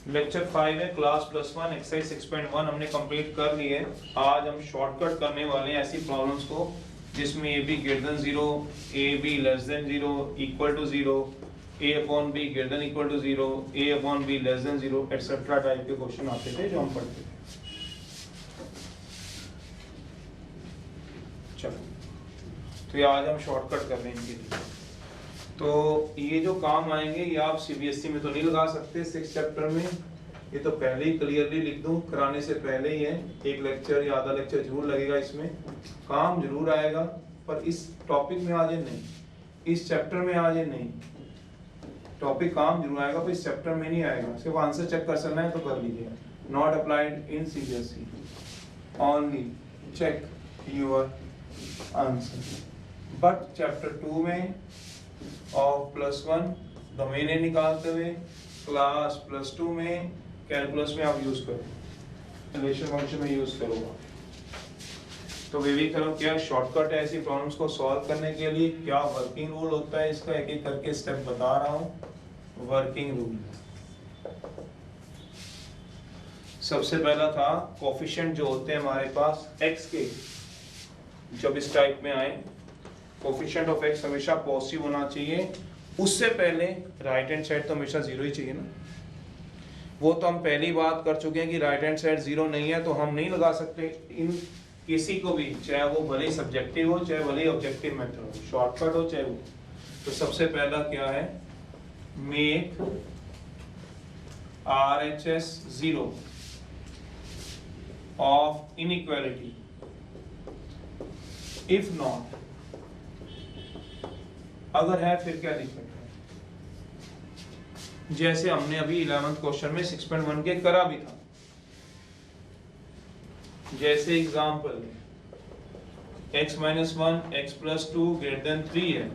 Lecture 5 है class plus one exercise 6.1 हमने complete कर ली है। आज हम शॉर्टकट करने वाले हैं ऐसी प्रॉब्लम्स को जिसमें A B greater than 0, A B less than 0, equal to 0, A upon B greater than equal to 0, A upon B less than 0 etcetera type के क्वेश्चन आते थे जो हम पढ़ते थे। चलो तो ये आज हम शॉर्टकट कर रहे हैं इनके लिए। तो ये जो काम आएंगे ये आप सीबीएसई में तो नहीं लगा सकते 6 चैप्टर में, ये तो पहले ही क्लियरली लिख दूं कराने से पहले ही है। एक लेक्चर या आधा लेक्चर जरूर लगेगा, इसमें काम जरूर आएगा, पर इस टॉपिक में आज नहीं, इस चैप्टर में आज नहीं। टॉपिक काम जरूर आएगा पर इस चैप्टर में नहीं आएगा। सिर्फ आंसर चेक कर सकना है तो कर लीजिए। Not applied in CBSE, only check your answer. But chapter 2 में ऑफ प्लस वन डोमेन निकालते हुए क्लास प्लस 2 में कैलकुलस में आप यूज करो, रिलेशन फंक्शन में यूज करोगे। तो वे भी करो क्या शॉर्टकट है ऐसी प्रॉब्लम्स को सॉल्व करने के लिए, क्या वर्किंग रूल होता है इसका, एक एक करके स्टेप बता रहा हूं। वर्किंग रूल सबसे पहला था कोफिशिएंट जो होते हैं हमारे पास x के, जब इस टाइप में आए कोफिशिएंट ऑफ x हमेशा पॉजिटिव होना चाहिए। उससे पहले राइट हैंड साइड तो हमेशा 0 ही चाहिए ना। वो तो हम पहली बात कर चुके हैं कि राइट हैंड साइड 0 नहीं है तो हम नहीं लगा सकते इन किसी को भी, चाहे वो भले ही सब्जेक्टिव हो चाहे भले ही ऑब्जेक्टिव मेथड हो, शॉर्टकट हो चाहे वो। तो सबसे पहला क्या है, make RHS 0 of inequality if not, अगर है फिर क्या दिक्कत है। जैसे हमने अभी 11th क्वेश्चन में 6.1 के करा भी था। जैसे एग्जांपल x - 1 x + 2 > 3 है,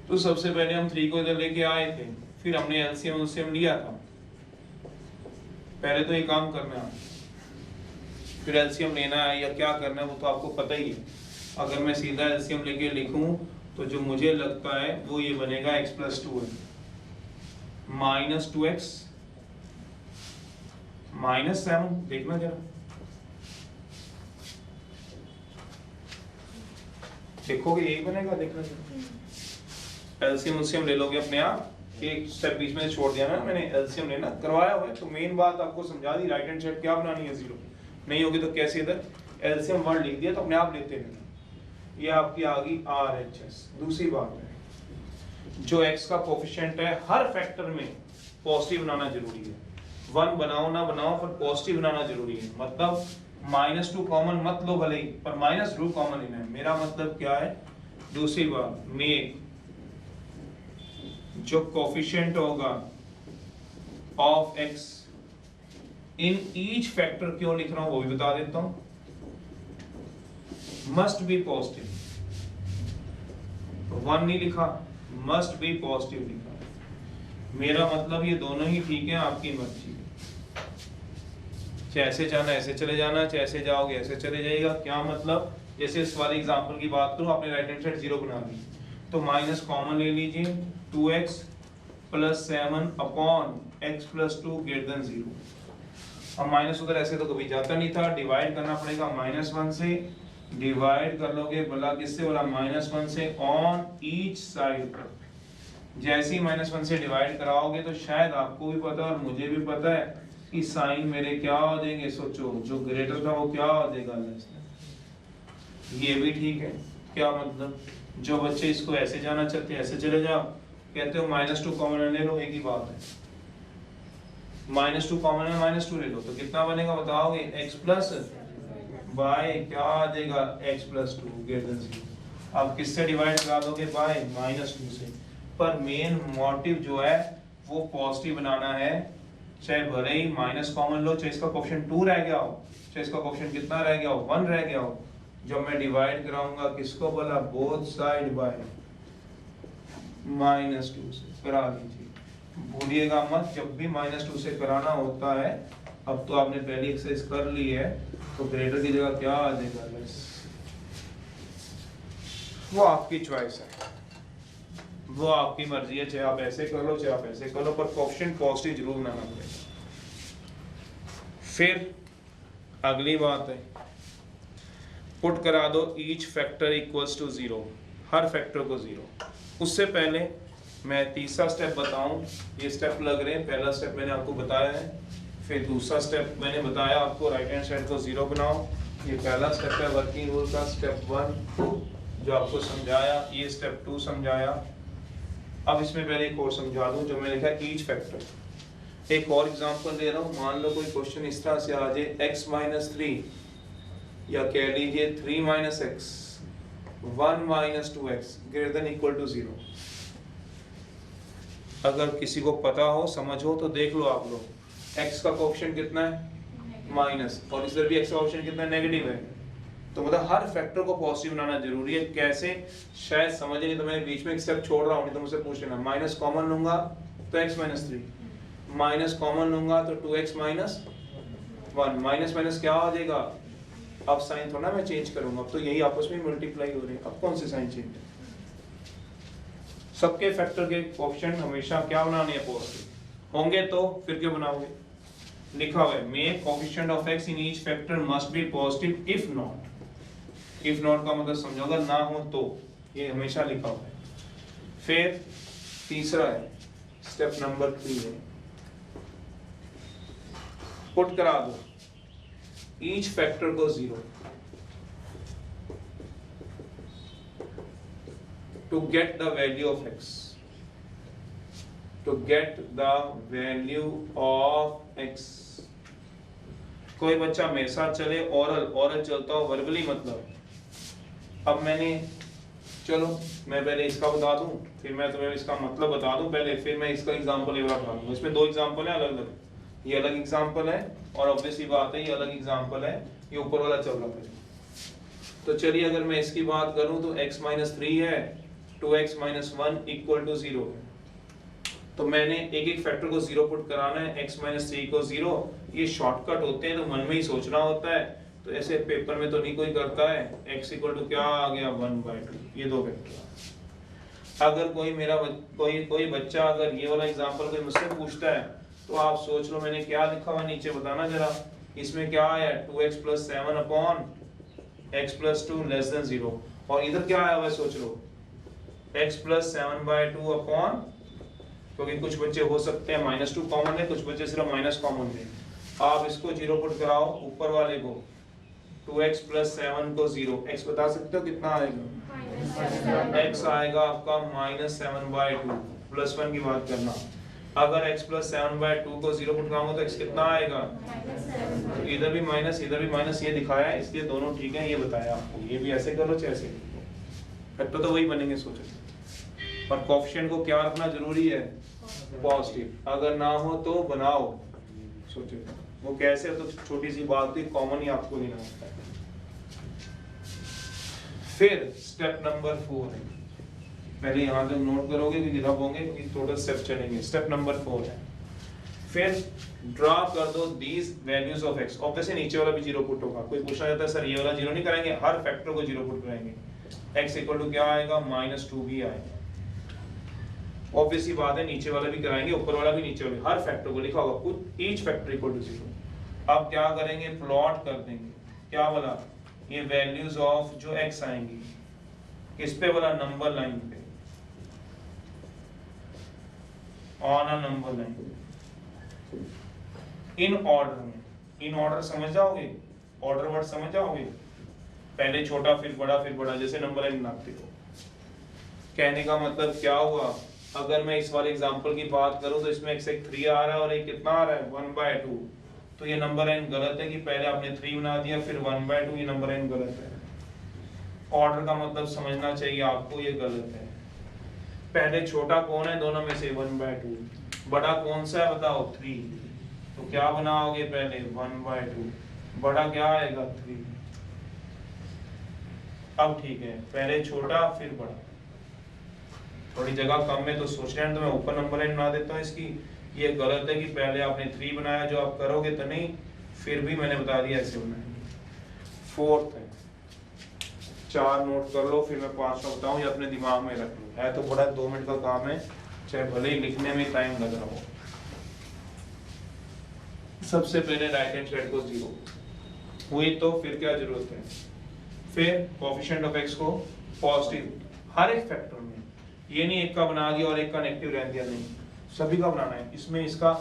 तो सबसे पहले हम 3 को इधर लेके आए थे, फिर हमने एलसीएम लिया था। पहले तो ये काम करना है, फिर एलसीएम लेना है या क्या करना है वो तो आपको पता ही है। अगर मैं सीधा एलसीएम लेके लिखूं तो जो मुझे लगता है वो ये बनेगा x + 2 है, -2x -7, देखना जरा, देखोगे यही बनेगा, देखना जरा। एलसीएम ले लोगे अपने आप, एक स्टेप बीच में छोड़ दिया ना मैंने, एलसीएम लेना करवाया हुआ है तो मेन बात आपको समझा दी। राइट हैंड साइड क्या बनानी है 0, नहीं होगी तो कैसे इधर एलसीएम वर्ड लिख दिया तो अपने आप लेते हैं। ये आपकी आ गई RHS। दूसरी बात है जो x का कोफिशिएंट है हर फैक्टर में पॉजिटिव बनाना जरूरी है। 1 बनाओ ना बनाओ पर पॉजिटिव बनाना जरूरी है। मतलब -2 कॉमन मत लो भले ही, पर -2 कॉमन लेना है। मेरा मतलब क्या है, दूसरी बात मेक जो कोफिशिएंट होगा of x in each factor, क्यों लिख रहा हूं वो भी बता देता हूं, मस्ट बी पॉजिटिव। 1 नहीं लिखा, मस्ट बी पॉजिटिव लिखा। मेरा मतलब ये दोनों ही ठीक है, आपकी मर्जी है। चाहे ऐसे जाना ऐसे चले जाना, चाहे ऐसे जाओगे ऐसे चले जाएगा। क्या मतलब, जैसे इस वाले एग्जांपल की बात करूं, आपने राइट हैंड साइड 0 बना ली तो माइनस कॉमन ले लीजिए, 2x + 7 अपॉन x + 2 > 0। अब माइनस उधर ऐसे तो कभी जाता नहीं था, डिवाइड करना पड़ेगा -1 से, डिवाइड कर लोगे भला किससे, बोला -1 से ऑन ईच साइड। जैसे ही -1 से डिवाइड कराओगे तो शायद आपको भी पता है और मुझे भी पता है कि साइन मेरे क्या हो जाएंगे। सोचो जो ग्रेटर था वो क्या हो जाएगा, ये भी ठीक है। क्या मतलब, जो बच्चे इसको ऐसे जाना चाहते हैं ऐसे चले जाओ, कहते हो -2 कॉमन ले लो, एक ही बात है। -2 कॉमन है, -2 ले लो तो कितना बनेगा बताओगे, x + बाय क्या आ जाएगा x + 2 > 0। अब किससे डिवाइड करा दोगे, बाय -2 से। पर मेन मोटिव जो है वो पॉजिटिव बनाना है। चाहे भले ही माइनस कॉमन लो, चाहे इसका कोएफिशिएंट 2 रह गया हो, चाहे इसका कोएफिशिएंट कितना रह गया हो, 1 रह गया हो। जब मैं डिवाइड कराऊंगा किसको, बोला बोथ साइड बाय -2 से करा लीजिए। भूलिएगा मत, जब भी -2 से कराना होता है, अब तो आपने पहली एक्सरसाइज कर ली है तो ग्रेटर की जगह क्या आ जाएगा, लेस। वो आपकी चॉइस है। वो आपकी मर्जी है, चाहे आप ऐसे कर लो चाहे आप ऐसे कर लो, पर कोएफिशिएंट पॉजिटिव जरूर बनाना पड़ेगा। फिर अगली बात है, पुट करा दो ईच फैक्टर इक्वल्स टू 0, हर फैक्टर को 0। उससे पहले मैं तीसरा स्टेप बताऊं, ये स्टेप लग रहे हैं, पहला स्टेप मैंने आपको बताया है, फिर दूसरा स्टेप मैंने बताया आपको राइट हैंड साइड को 0 बनाओ, ये पहला स्टेप है वर्किंग रूल का, स्टेप 1 जो आपको समझाया, ये स्टेप 2 समझाया। अब इसमें पहले एक और समझा दूं जो मैंने लिखा ईच फैक्टर। एक और एग्जांपल दे रहा हूं, मान लो कोई क्वेश्चन इस तरह से आ जाए x - 3 या कह लीजिए 3 - x 1 - 2x greater than equal to 0। अगर किसी को पता हो समझ हो तो देख लो आप लोग, x का कोएफिशिएंट कितना है माइनस, और इधर भी x का कोएफिशिएंट कितना नेगेटिव है, तो मतलब हर फैक्टर को पॉजिटिव बनाना जरूरी है। कैसे, शायद समझे नहीं तो मैं बीच में एक स्टेप छोड़ रहा हूँ, नहीं तो मुझसे पूछ लेना। माइनस कॉमन लूंगा तो x - 3, माइनस कॉमन लूंगा तो 2x - 1, माइनस माइनस क्या हो जाएगा, अब साइन थोड़ा मैं चेंज करूंगा, अब तो यही आपस में मल्टीप्लाई हो रहे हैं, अब कौन से साइन चेंज है। सबके फैक्टर के कोएफिशिएंट हमेशा क्या बनाने हैं, पॉजिटिव होंगे, तो फिर क्या बनाओगे, लिखा हुआ है make coefficient of x in each factor must be positive if not. If not का मतलब समझो अगर ना हो तो, ये हमेशा लिखा हुआ है। फिर तीसरा है स्टेप नंबर 3 है, पुट करा दो ईच फैक्टर को 0 to get the value of x, to get the value of x। कोई बच्चा मेरे साथ चले, ओरल चलता हो, वर्बली मतलब। अब मैंने, चलो मैं पहले इसका बता दूं, फिर मैं तुम्हें इसका मतलब बता दूं पहले, फिर मैं इसका एग्जांपल ये वाला बता दूंगा। इसमें दो एग्जांपल है अलग अलग, ये अलग एग्जांपल है और ऑब्वियसली बात है ये अलग एग्जांपल है, ये ऊपर वाला चल रहा है। तो चलिए अगर मैं इसकी बात करूं तो x - 3 है, 2x - 1 इक्वल टू 0 है, तो मैंने एक एक फैक्टर को 0 पुट कराना है, x - 3 को 0। ये शॉर्टकट होते हैं तो मन में ही सोचना होता है, तो ऐसे पेपर में तो नहीं कोई करता है। x इक्वल टू क्या आ गया 1/2, ये दो फैक्टर। अगर कोई मेरा कोई बच्चा अगर ये वाला एग्जांपल कोई मुझसे पूछता है तो आप सोच लो मैंने क्या लिखा हुआ नीचे, बताना जरा। इसमें क्या आया 2x + 7 upon x + 2 less than 0, और इधर क्या आया हुआ है सोच लो x + 7/2 अपॉन, क्योंकि कुछ बच्चे हो सकते हैं -2 कॉमन है, कुछ बच्चे सिर्फ माइनस कॉमन है। आप इसको 0 पुट कराओ ऊपर वाले को, 2x + 7 को 0, x बता सकते हो कितना आएगा, x आएगा आपका -7/2, +1 की बात करना। अगर x + 7/2 को 0 पुट कराऊंगा तो x कितना आएगा, तो इधर भी माइनस इधर भी माइनस, ये दिखाया है इसलिए दोनों ठीक है, ये बताया आपको। ये भी ऐसे करो चाहे ऐसे, फैक्टर तो वही बनेंगे सोचो, पर कोएफिशिएंट को क्या रखना जरूरी है, पॉजिटिव। अगर ना हो तो बनाओ, सोचो वो कैसे, तो छोटी सी बात थी, कॉमन ही आपको लेना होता है। फिर स्टेप नंबर 4 है, पहले यहाँ तक नोट करोगे क्योंकि रब होंगे, क्योंकि टोटल स्टेप चलेंगे। स्टेप नंबर 4 है, फिर ड्रा कर दो these values of x। Obviously नीचे वाला भी 0 पुट होगा। कोई पूछना चाहता है सर ये वाला 0 नहीं करेंगे, हर फैक्टर को 0 पुट करेंगे। x इक्वल टू क्या आएगा -2 भी आएगा, ऑब्वियसली बात है नीचे वाला भी कराएंगे, ऊपर वाला भी, नीचे वाला, हर फैक्टर को लिखा होगा put each factor equal to 0। अब क्या करेंगे, प्लॉट कर देंगे, क्या वाला, ये वैल्यूज ऑफ जो x आएंगी किस पे वाला, नंबर लाइन पे, on a number line, in order में। इन ऑर्डर समझ जाओगे, ऑर्डर वर्ड समझ जाओगे, पहले छोटा फिर बड़ा, जैसे नंबर लाइन बनाते हो। कहने का मतलब क्या हुआ, अगर मैं इस वाले एग्जांपल की बात करूं तो इसमें एक 3 आ रहा है और एक कितना आ रहा है 1/2, तो ये नंबर लाइन गलत है कि पहले आपने 3 बना दिया फिर 1/2, ये नंबर लाइन गलत है। ऑर्डर का मतलब समझना चाहिए आपको, ये गलत है। पहले छोटा कौन है दोनों में से, 1/2, बड़ा कौन सा है बताओ, 3, तो क्या बनाओगे पहले 1/2, बड़ा क्या आएगा 3। अब ठीक है, पहले छोटा फिर बड़ा, थोड़ी जगह कम है तो सोच रहे हैं तो मैं ऊपर नंबर लाइन बना देता हूँ इसकी। ये गलत है कि पहले आपने 3 बनाया, जो आप करोगे तो नहीं, फिर भी मैंने बता दिया ऐसे बनाएंगे। 4th है 4 नोट कर लो, फिर मैं 5वां बताऊं या अपने दिमाग में रख लो। है तो बड़ा 2 मिनट का काम है, चाहे भले ही लिखने में टाइम लग रहा हो। सबसे पहले राइट हैंड साइड को 0 हुई तो फिर क्या जरूरत है, फिर कोएफिशिएंट ऑफ x को पॉजिटिव हर एक फैक्टर में, ये नहीं एक का बना दिया और एक का नेगेटिव रह दिया, नहीं सभी का बनाना है। इसमें इसका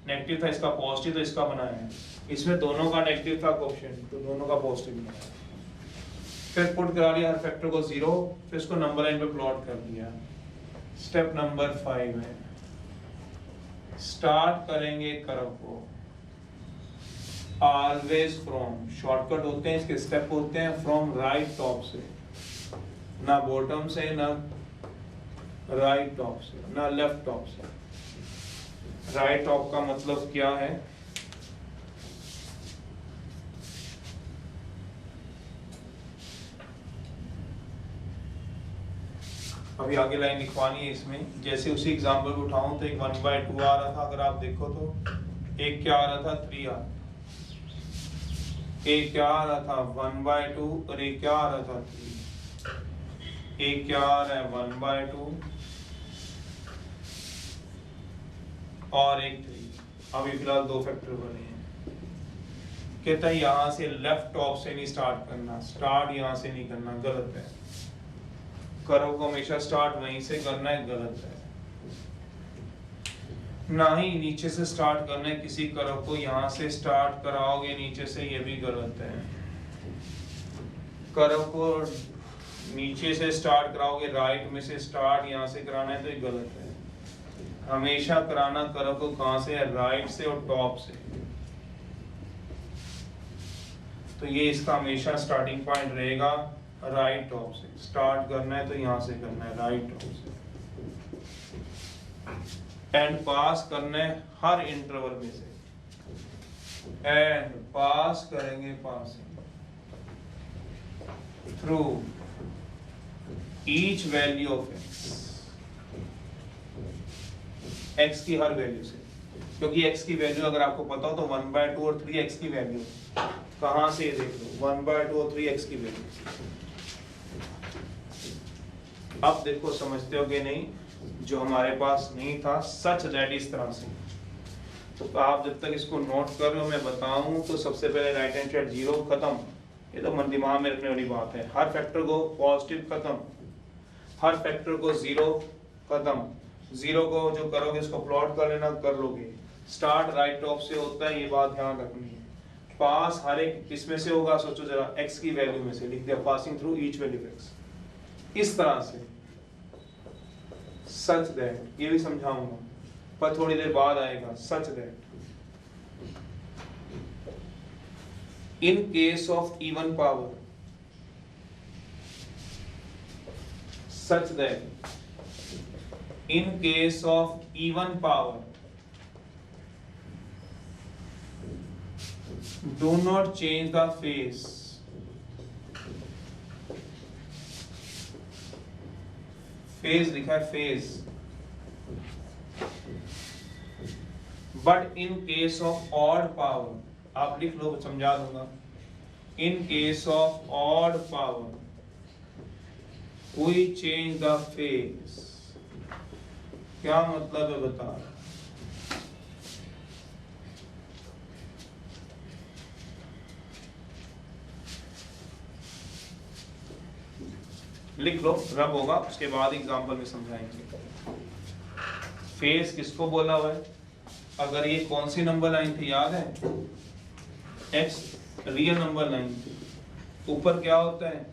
नेगेटिव था, इसका पॉजिटिव, तो इसका बनाया है। इसमें दोनों का नेगेटिव था कोएफिशिएंट, तो दोनों का पॉजिटिव बनाया। फिर पुट करा लिया हर फैक्टर को 0, फिर इसको नंबर लाइन पे प्लॉट कर दिया। स्टेप नंबर 5 है, स्टार्ट करेंगे कर्व को ऑलवेज फ्रॉम, शॉर्टकट होते हैं इसके, स्टेप होते हैं फ्रॉम राइट टॉप से, ना बॉटम से, ना राइट टॉप से, ना लेफ्ट टॉप से। राइट टॉप का मतलब क्या है, अभी आगे लाइन लिखवानी है इसमें। जैसे उसी एग्जांपल को उठाऊं तो एक 1/2 आ रहा था, अगर आप देखो तो एक क्या आ रहा था 3r, एक क्या आ रहा था 1/2 और एक क्या आ रहा था 3, एक क्या आ रहा है 1/2 और एक 3। अभी फिलहाल 2 फैक्टर बने हैं। कहता है यहां से लेफ्ट टॉप से नहीं स्टार्ट करना, स्टार्ट यहां से नहीं करना, गलत है। कर्व को हमेशा स्टार्ट वहीं से करना है, गलत है। ना ही नीचे से स्टार्ट करना है, किसी कर्व को यहां से स्टार्ट कराओगे नीचे से, ये भी गलत है। कर्व को नीचे से स्टार्ट कराओगे, राइट में से स्टार्ट यहां से कराना है, तो ये गलत है। हमेशा कराना कर्व को कहां से है, राइट से और टॉप से। तो ये इसका हमेशा स्टार्टिंग पॉइंट रहेगा राइट टॉप से। स्टार्ट करना है तो यहां से करना है, राइट टॉप से। एंड पास करना है हर इंटरवल में से, एंड पास करेंगे passing through each value of x की हर वैल्यू से, क्योंकि x की वैल्यू अगर आपको पता हो तो 1/2 और 3 x की वैल्यू कहां से देख लो, 1/2 और 3 x की वैल्यू। अब देखो समझते हो कि नहीं, जो हमारे पास नहीं था सच दैट इस तरह से। तो आप जब तक इसको नोट कर रहे हो मैं बताऊं तो सबसे पहले राइट हैंड साइड 0 खत्म, ये तो मन दिमाग में रखने वाली बात है। हर फैक्टर को पॉजिटिव खत्म, हर फैक्टर को 0 खत्म। 0 को जो करोगे इसको प्लॉट कर लेना, कर लोगे। स्टार्ट राइट टॉप से होता है, ये बात ध्यान रखनी है। पास हर एक किसमें से होगा, सोचो जरा, x की वैल्यू में से, लिख दिया passing through each value of x। इस तरह से सच दैट, ये भी समझाऊंगा पर थोड़ी देर बाद आएगा। Such that in case of even power, such that in case of even power do not change the phase, phase लिखा है phase, but in case of odd power, आप लिख लो समझा दूंगा। in case of odd power we change the phase, क्या मतलब है बता रहा, लिख लो, रब होगा उसके बाद एग्जांपल में समझाएंगे। फेज किसको बोला हुआ है, अगर ये कौन सी नंबर लाइन थी याद है, एक्स रियल नंबर लाइन थी। ऊपर क्या होता है,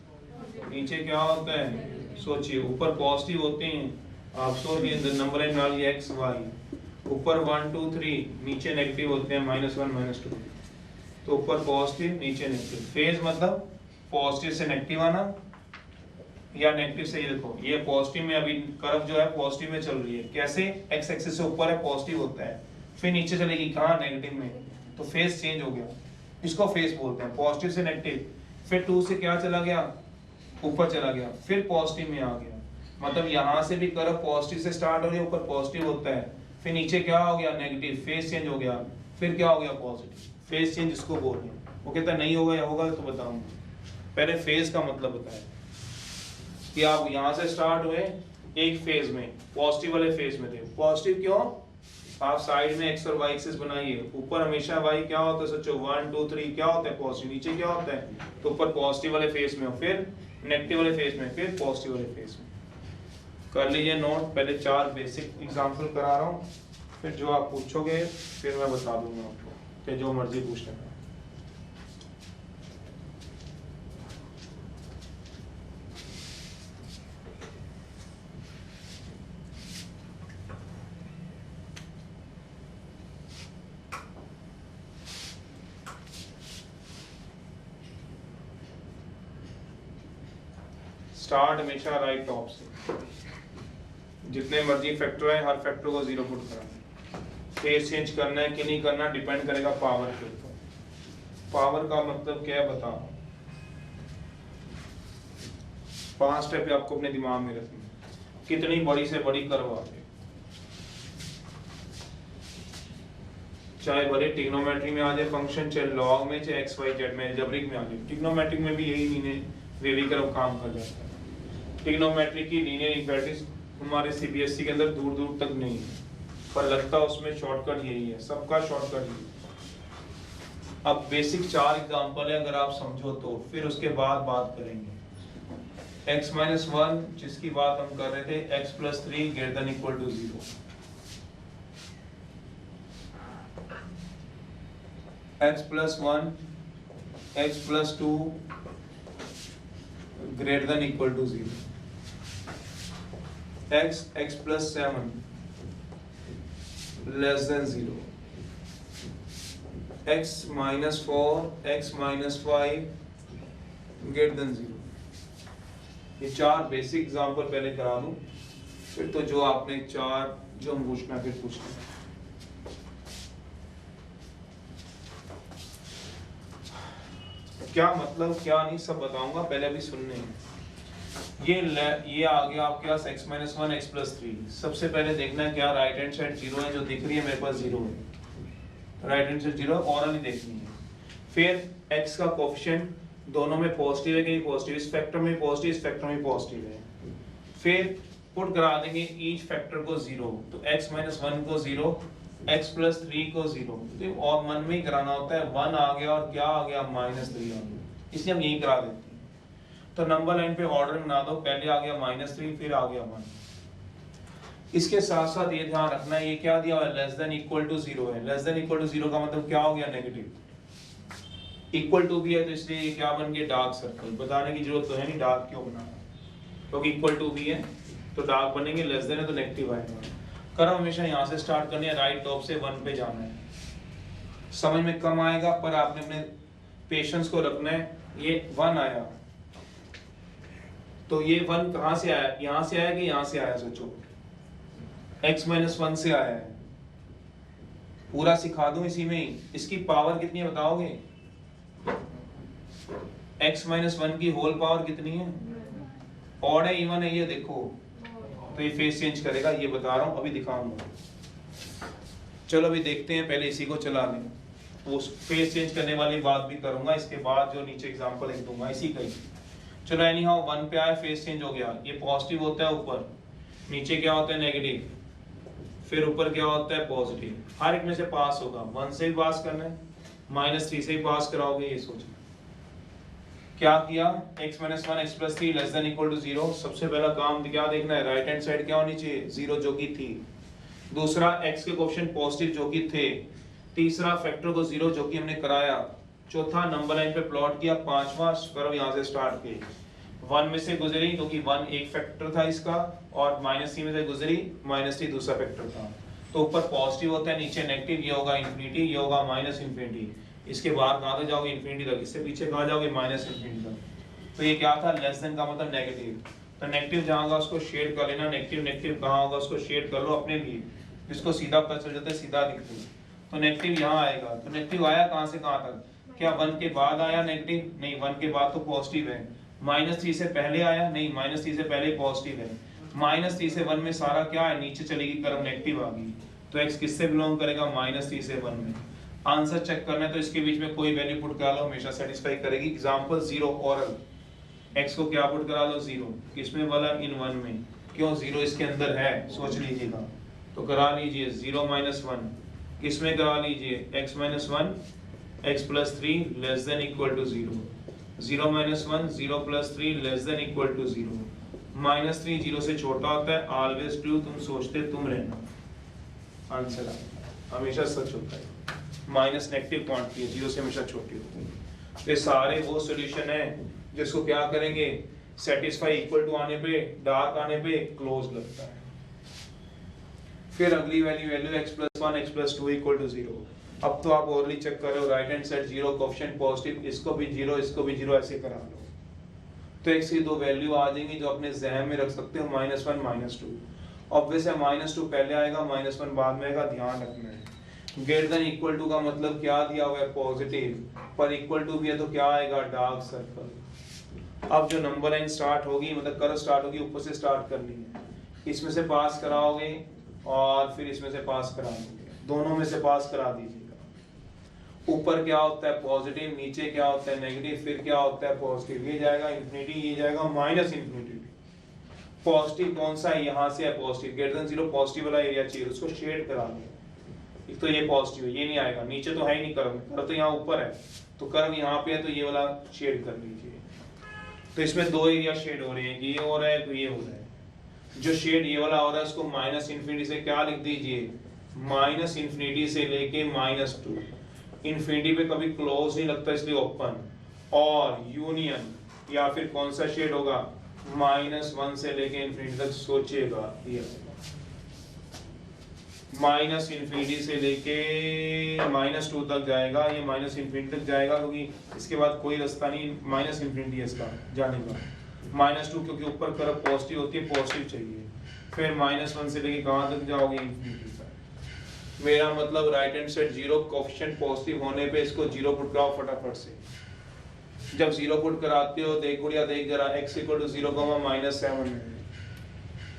नीचे क्या होता है, सोचिए ऊपर पॉजिटिव होते हैं, आप सोचिए नंबर लाइन डाल लिया एक्स वाई, ऊपर 1 2 3, नीचे नेगेटिव होते हैं -1 -2, तो ऊपर पॉजिटिव नीचे नेगेटिव। फेज मतलब पॉजिटिव से नेगेटिव आना या नेगेटिव से, ये देखो ये पॉजिटिव में, अभी कर्व जो है पॉजिटिव में चल रही है। कैसे, एक्स एक्सिस से ऊपर है पॉजिटिव होता है, फिर नीचे चलेगी कहाँ, नेगेटिव में, तो फेज चेंज हो गया। इसको फेज बोलते हैं, पॉजिटिव से नेगेटिव, फिर 2 से क्या चला गया, ऊपर चला गया, फिर पॉजिटिव में आ गया। मतलब यहाँ से भी कर्व पॉजिटिव से स्टार्ट हो रही है, ऊपर पॉजिटिव होता है, फिर नीचे क्या हो गया, नेगेटिव, फेज चेंज हो गया, फिर क्या हो गया, पॉजिटिव। फेज चेंज इसको बोल रहे हैं। वो कहता है नहीं होगा या होगा तो बताऊंगा, पहले फेज का मतलब बताया। कि आप यहाँ से स्टार्ट हुए एक फेज में, पॉजिटिव वाले फेज में थे। पॉजिटिव क्यों? आप साइड में एक्स और वाई एक्सिस बनाइए, ऊपर हमेशा वाई क्या होता है सोचो 1 2 3 क्या होता है पॉजिटिव, नीचे क्या होता है, तो ऊपर पॉजिटिव वाले फेज में हो, फिर नेगेटिव वाले फेज में, फिर पॉजिटिव वाले फेज में। कर लीजिए नोट, पहले 4 बेसिक एग्जांपल करा रहा हूँ, फिर जो आप पूछोगे फिर मैं बता दूंगा आपको, कि जो मर्जी पूछ लेना। स्टार्ट हमेशा राइट टॉप से, जितने मर्जी फैक्टर है हर फैक्टर को 0 पुट कराना। फेज चेंज करना है कि नहीं करना डिपेंड करेगा पावर के ऊपर। पावर का मतलब क्या है बताओ, 5 स्टेप आपको अपने दिमाग में रखने, कितनी बड़ी से बड़ी कर्व आती है, चाहे भले ट्रिग्नोमेट्री में आ जाए फंक्शन, चाहे लॉग में, चाहे एक्स वाई जेड में, अलजेब्रिक में आ जाए। ट्रिग्नोमेट्रिक में भी यही लीनियर वेवी कर्व काम कर जाता है। ट्रिग्नोमेट्री की लीनियर इक्वेलिटीज हमारे सीबीएसई के अंदर दूर दूर तक नहीं है, पर लगता है उसमें शॉर्टकट यही है, सबका शॉर्टकट यही है। अब बेसिक 4 एग्जांपल है, अगर आप समझो तो फिर उसके बाद बात करेंगे। x माइनस 1 जिसकी बात हम कर रहे थे, x plus 3 greater than equal to 0, x plus 1 x plus 2 greater than equal to 0, x plus 7 less than 0, x minus 4 x minus 5 greater than 0। ये 4 बेसिक एग्जांपल पहले करा दूं, फिर तो जो आपने 4 जो पूछना फिर पूछना। क्या मतलब क्या नहीं सब बताऊंगा, पहले अभी सुनने हैं। ये आ गया आपके पास x माइनस 1 x प्लस 3। सबसे पहले देखना है क्या राइट हैंड साइड 0 है, जो दिख रही है मेरे पास 0 है, राइट हैंड साइड 0 ऑरली देखनी है। फिर x का कोएफिशिएंट दोनों में पॉजिटिव है कि नहीं पॉजिटिव, इस फैक्टर में पॉजिटिव, इस फैक्टर में पॉजिटिव है। फिर पुट करा देंगे ईच फैक्टर को 0, तो x माइनस 1 को 0, x प्लस 3 को 0, तो और मन में ही कराना होता है, 1 आ गया और क्या आ गया माइनस 3 आ गया, इसलिए हम यही करा देते हैं। तो नंबर लाइन पे ऑर्डर बना दो, पहले आ गया -3 फिर आ गया 1। इसके साथ साथ ये ध्यान रखना है ये क्या दिया हुआ है, लेस देन इक्वल टू 0 है। लेस देन इक्वल टू 0 का मतलब क्या हो गया नेगेटिव, इक्वल टू भी है तो इसलिए ये क्या बन गया डार्क सर्कल। बताने की जरूरत तो है नहीं डार्क क्यों बनाना, क्योंकि इक्वल टू भी है तो डार्क बनेंगे, लेस देन है तो नेगेटिव आएगा। कर्व हमेशा यहाँ से स्टार्ट करनी है, राइट टॉप से 1 पे जाना है। समझ में कम आएगा पर आपने अपने पेशेंस को रखना है। ये 1 आया तो ये 1 कहां से आया, यहां से आया कि यहां से आया, सोचो x माइनस 1 से आया है। पूरा सिखा दूं इसी में ही, इसकी पावर कितनी है बताओगे, x माइनस 1 की होल पावर कितनी है, ऑड है इवन है, ये देखो तो ये फेस चेंज करेगा, ये बता रहा हूं अभी दिखाऊंगा। चलो अभी देखते हैं, पहले इसी को चला लें, वो फेस चेंज करने वाली बात भी करूंगा इसके बाद, जो नीचे एग्जांपल लिख दूंगा इसी का ही। चलो एनी हाउ 1 पे आया, फेस चेंज हो गया, ये पॉजिटिव होता है ऊपर, नीचे क्या होता है नेगेटिव, फिर ऊपर क्या होता है पॉजिटिव। हर एक में से पास होगा, 1 से भी पास करना है, -3 से भी पास कराओगे। ये सोचो क्या किया, x minus 1 x plus 3 less than equal to 0। सबसे पहला काम क्या देखना है, राइट हैंड साइड क्या होनी चाहिए 0 जो की थी, दूसरा x के कोएफिशिएंट पॉजिटिव जो की थे, तीसरा फैक्टर को 0 जो कि हमने कराया, चौथा नंबर लाइन पे प्लॉट किया, पांचवा कर्व यहाँ से स्टार्ट की 1 में से गुजरी क्योंकि 1 एक फैक्टर था इसका, और -3 में से गुजरी, -3 दूसरा फैक्टर था। तो ऊपर पॉजिटिव होता है, नीचे नेगेटिव, ये होगा इंफिनिटी, ये होगा माइनस इंफिनिटी। इसके बाद कहाँ तक जाओगे इंफिनिटी तक, इससे पीछे कहाँ जाओगे माइनस इंफिनिटी तक। तो ये क्या था, लेस देन का मतलब नेगेटिव। तो नेगेटिव जहाँ होगा उसको शेड कर लेना, नेगेटिव नेगेटिव कहाँ होगा उसको शेड कर लो अपने लिए, इसको सीधा पता चल जाता है, सीधा दिखता है। तो नेगेटिव यहाँ आएगा, तो नेगेटिव आया कहाँ से कहाँ तक, क्या 1 के बाद आया नेगेटिव, नहीं 1 के बाद तो पॉजिटिव है। -3 से पहले आया, नहीं -3 से पहले पॉजिटिव है। -3 से 1 में सारा क्या है, नीचे चलेगी कर्व नेगेटिव आ गई, तो x किससे बिलोंग करेगा, -3 से 1 में। आंसर चेक करना है तो इसके बीच में कोई वैल्यू पुट करा लो, हमेशा सेटिस्फाई करेगी। एग्जांपल 0 ओरल, x को क्या पुट करा लो 0, किसमें वाला इन 1 में, क्यों 0 इसके अंदर है, सोच लीजिएगा, तो करा लीजिए 0 - 1 किसमें करा लीजिए x - 1 x + 3 less than equal to 0, 0 - 1 0 + 3 less than equal to 0, -3 0 से छोटा होता है, ऑलवेज ट्रू, तुम सोचते तुम रहना, आंसर हमेशा सच होता है, माइनस नेगेटिव क्वांटिटी है, 0 से हमेशा छोटी होती है। तो ये सारे वो सॉल्यूशन है जिसको क्या करेंगे, सेटिस्फाई इक्वल टू आने पे, डार्क आने पे क्लोज लगता है। फिर अगली वैल्यू x + 1 x + 2 = 0। अब तो आप ओरली चेक कर रहे हो, right hand side 0, coefficient positive, इसको भी 0 इसको भी 0 ऐसे करा लो, तो x की दो वैल्यू आ जाएंगी जो अपने ज़हन में रख सकते हो, -1 -2। ऑब्वियस है -2 पहले आएगा, -1 बाद में आएगा, ध्यान रखना है। ग्रेटर देन इक्वल टू का मतलब क्या दिया हुआ है, पॉजिटिव, पर इक्वल टू भी है तो क्या आएगा, डार्क सर्कल। अब जो नंबर लाइन स्टार्ट होगी, मतलब कर्व स्टार्ट होगी, ऊपर से स्टार्ट करनी है, इसमें से पास कराओगे और फिर इसमें से पास करा दोगे, दोनों में से पास करा दीजिएगा। ऊपर क्या होता है पॉजिटिव, नीचे क्या होता है नेगेटिव, फिर क्या होता है पॉजिटिव, ये जाएगा इंफिनिटी, ये जाएगा -इंफिनिटी। पॉजिटिव कौन सा है, यहाँ से है पॉजिटिव, ग्रेटर देन 0 पॉजिटिव वाला एरिया चाहिए, उसको शेड करा दो। एक तो ये पॉजिटिव है, ये नहीं आएगा, नीचे तो है ही नहीं कर्व, कर्व तो यहाँ ऊपर है, तो कर्व यहाँ पे है, तो ये वाला शेड कर लीजिए। तो इसमें दो एरिया शेड हो रहे हैं, ये हो रहा है तो ये हो रहा है। जो शेड ये वाला हो रहा है उसको -इंफिनिटी से क्या लिख दीजिए, -इंफिनिटी से लेके -2, इंफिनिटी पे कभी क्लोज नहीं लगता इसलिए ओपन, और यूनियन या फिर कौन सा शेड होगा, -1 से लेके इंफिनिटी तक, सोचिएगा ये -इंफिनिटी से लेके -2 तक जाएगा, ये -इंफिनिटी तक जाएगा, क्योंकि इसके बाद कोई रास्ता नहीं, -इंफिनिटी है इसका जाने का, -2 क्योंकि ऊपर कर्व पॉजिटिव होती है, पॉजिटिव चाहिए, फिर -1 से लेके कहाँ तक जाओगे, इंफिनिटी तक। मेरा मतलब right hand side 0 coefficient positive होने पे इसको 0 पुट कराओ फटाफट से। जब 0 पुट कराते हो, देख गुड़िया देख जरा, x = 0, -7 है,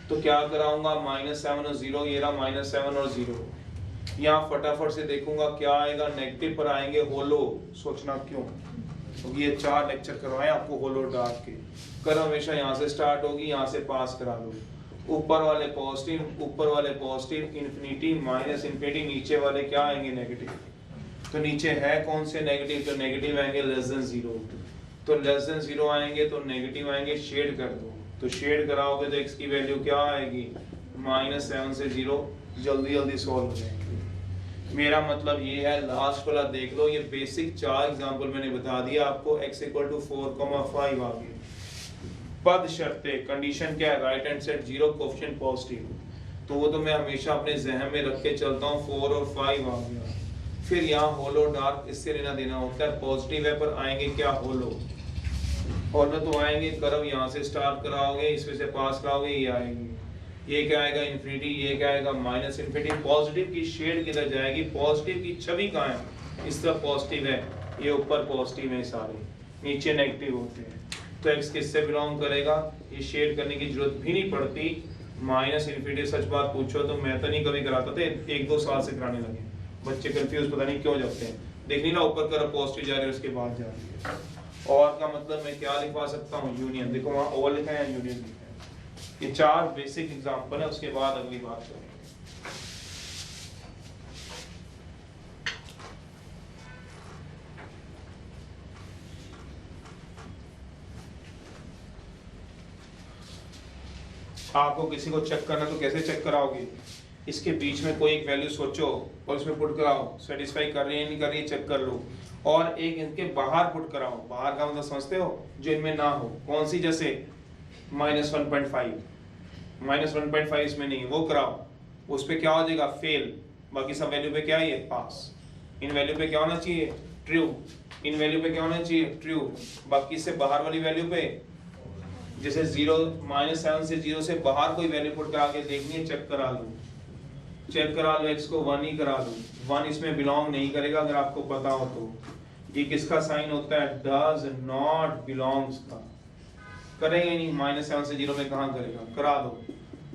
तो क्या कराऊंगा, -7 और 0, ये रहा -7 और 0, यहाँ फटाफट से देखूंगा क्या आएगा, नेगेटिव पर आएंगे होलो, सोचना क्यों, क्योंकि ये 4 लेक्चर करवाए आपको होलो डार्क के। कर हमेशा यहाँ से स्टार्ट होगी, यहाँ से पास करा दो, ऊपर वाले पॉजिटिव, इंफिनिटी -इंफिनिटी, नीचे वाले क्या आएंगे, नेगेटिव। तो नीचे है कौन से नेगेटिव, जो नेगेटिव आएंगे लेस देन 0, तो लेस देन 0 आएंगे तो नेगेटिव आएंगे, शेड कर दो, तो शेड कराओगे तो x की वैल्यू क्या आएगी, -7 से 0, जल्दी जल्दी सॉल्व हो जाएंगे। मेरा मतलब ये है, लास्ट वाला देख लो, ये बेसिक 4 एग्जांपल मैंने बता दिया आपको, x = 4,5 आ गया। पद शर्ते, कंडीशन क्या है, right hand side 0 coefficient positive, तो वो तो मैं हमेशा अपने जहन में रख के चलता हूँ, 4 और 5 आ गया। फिर यहाँ होलो डार्क, इससे लेना देना होता है, पॉजिटिव है पर आएंगे क्या, होलो तो आएंगे, कर्व यहाँ से स्टार्ट कराओगे, इसमें से पास कराओगे, ये आएंगे, ये क्या आएगा, इंफिनिटी, ये क्या आएगा, -इंफिनिटी। पॉजिटिव की शेड किधर जाएगी, पॉजिटिव की छवि कहाँ है, इस तरफ पॉजिटिव है, ये ऊपर पॉजिटिव है, सारे नीचे नेगेटिव होते हैं, तो x किससे बिलोंग करेगा, ये शेड करने की जरूरत भी नहीं पड़ती, -इंफिनिटी। सच बात पूछो तो मैं तो नहीं कभी कराता था, 1-2 साल से कराने लगे, बच्चे कंफ्यूज पता नहीं क्यों जाते हैं, देखनी ना ऊपर कर्व पॉजिटिव जा रही है, उसके बाद जा रही है, और का मतलब मैं क्या लिखवा सकता हूँ, यूनियन, देखो वहाँ और लिखा है, यूनियन लिखा है। ये 4 बेसिक एग्जांपल है, उसके बाद अगली बात करेंगे। आपको किसी को चेक करना तो कैसे चेक कराओगे, इसके बीच में कोई एक वैल्यू सोचो और उसमें पुट कराओ, सेटिस्फाई कर रही है नहीं कर रही है चेक कर लो, और एक इनके बाहर पुट कराओ, बाहर का मतलब समझते हो, जो इनमें ना हो, कौन सी, जैसे -1.5 इसमें नहीं, वो कराओ, उस पे क्या हो जाएगा, फेल, बाकी सब वैल्यू पे क्या है, पास। इन वैल्यू पे क्या होना चाहिए, ट्रू, इन वैल्यू पे क्या होना चाहिए, ट्रू, बाकी से बाहर वाली वैल्यू पे, जैसे 0 -7 से 0 से बाहर कोई वैल्यू पुट करा के देखनी है, चेक करा लो, x को 1 ही करा दो, 1 इसमें बिलोंग नहीं करेगा, अगर आपको पता हो तो। ये किसका साइन होता है, डज नॉट बिलोंग्स का, करेंगे नहीं, -7 से 0 में कहाँ करेगा, करा दो,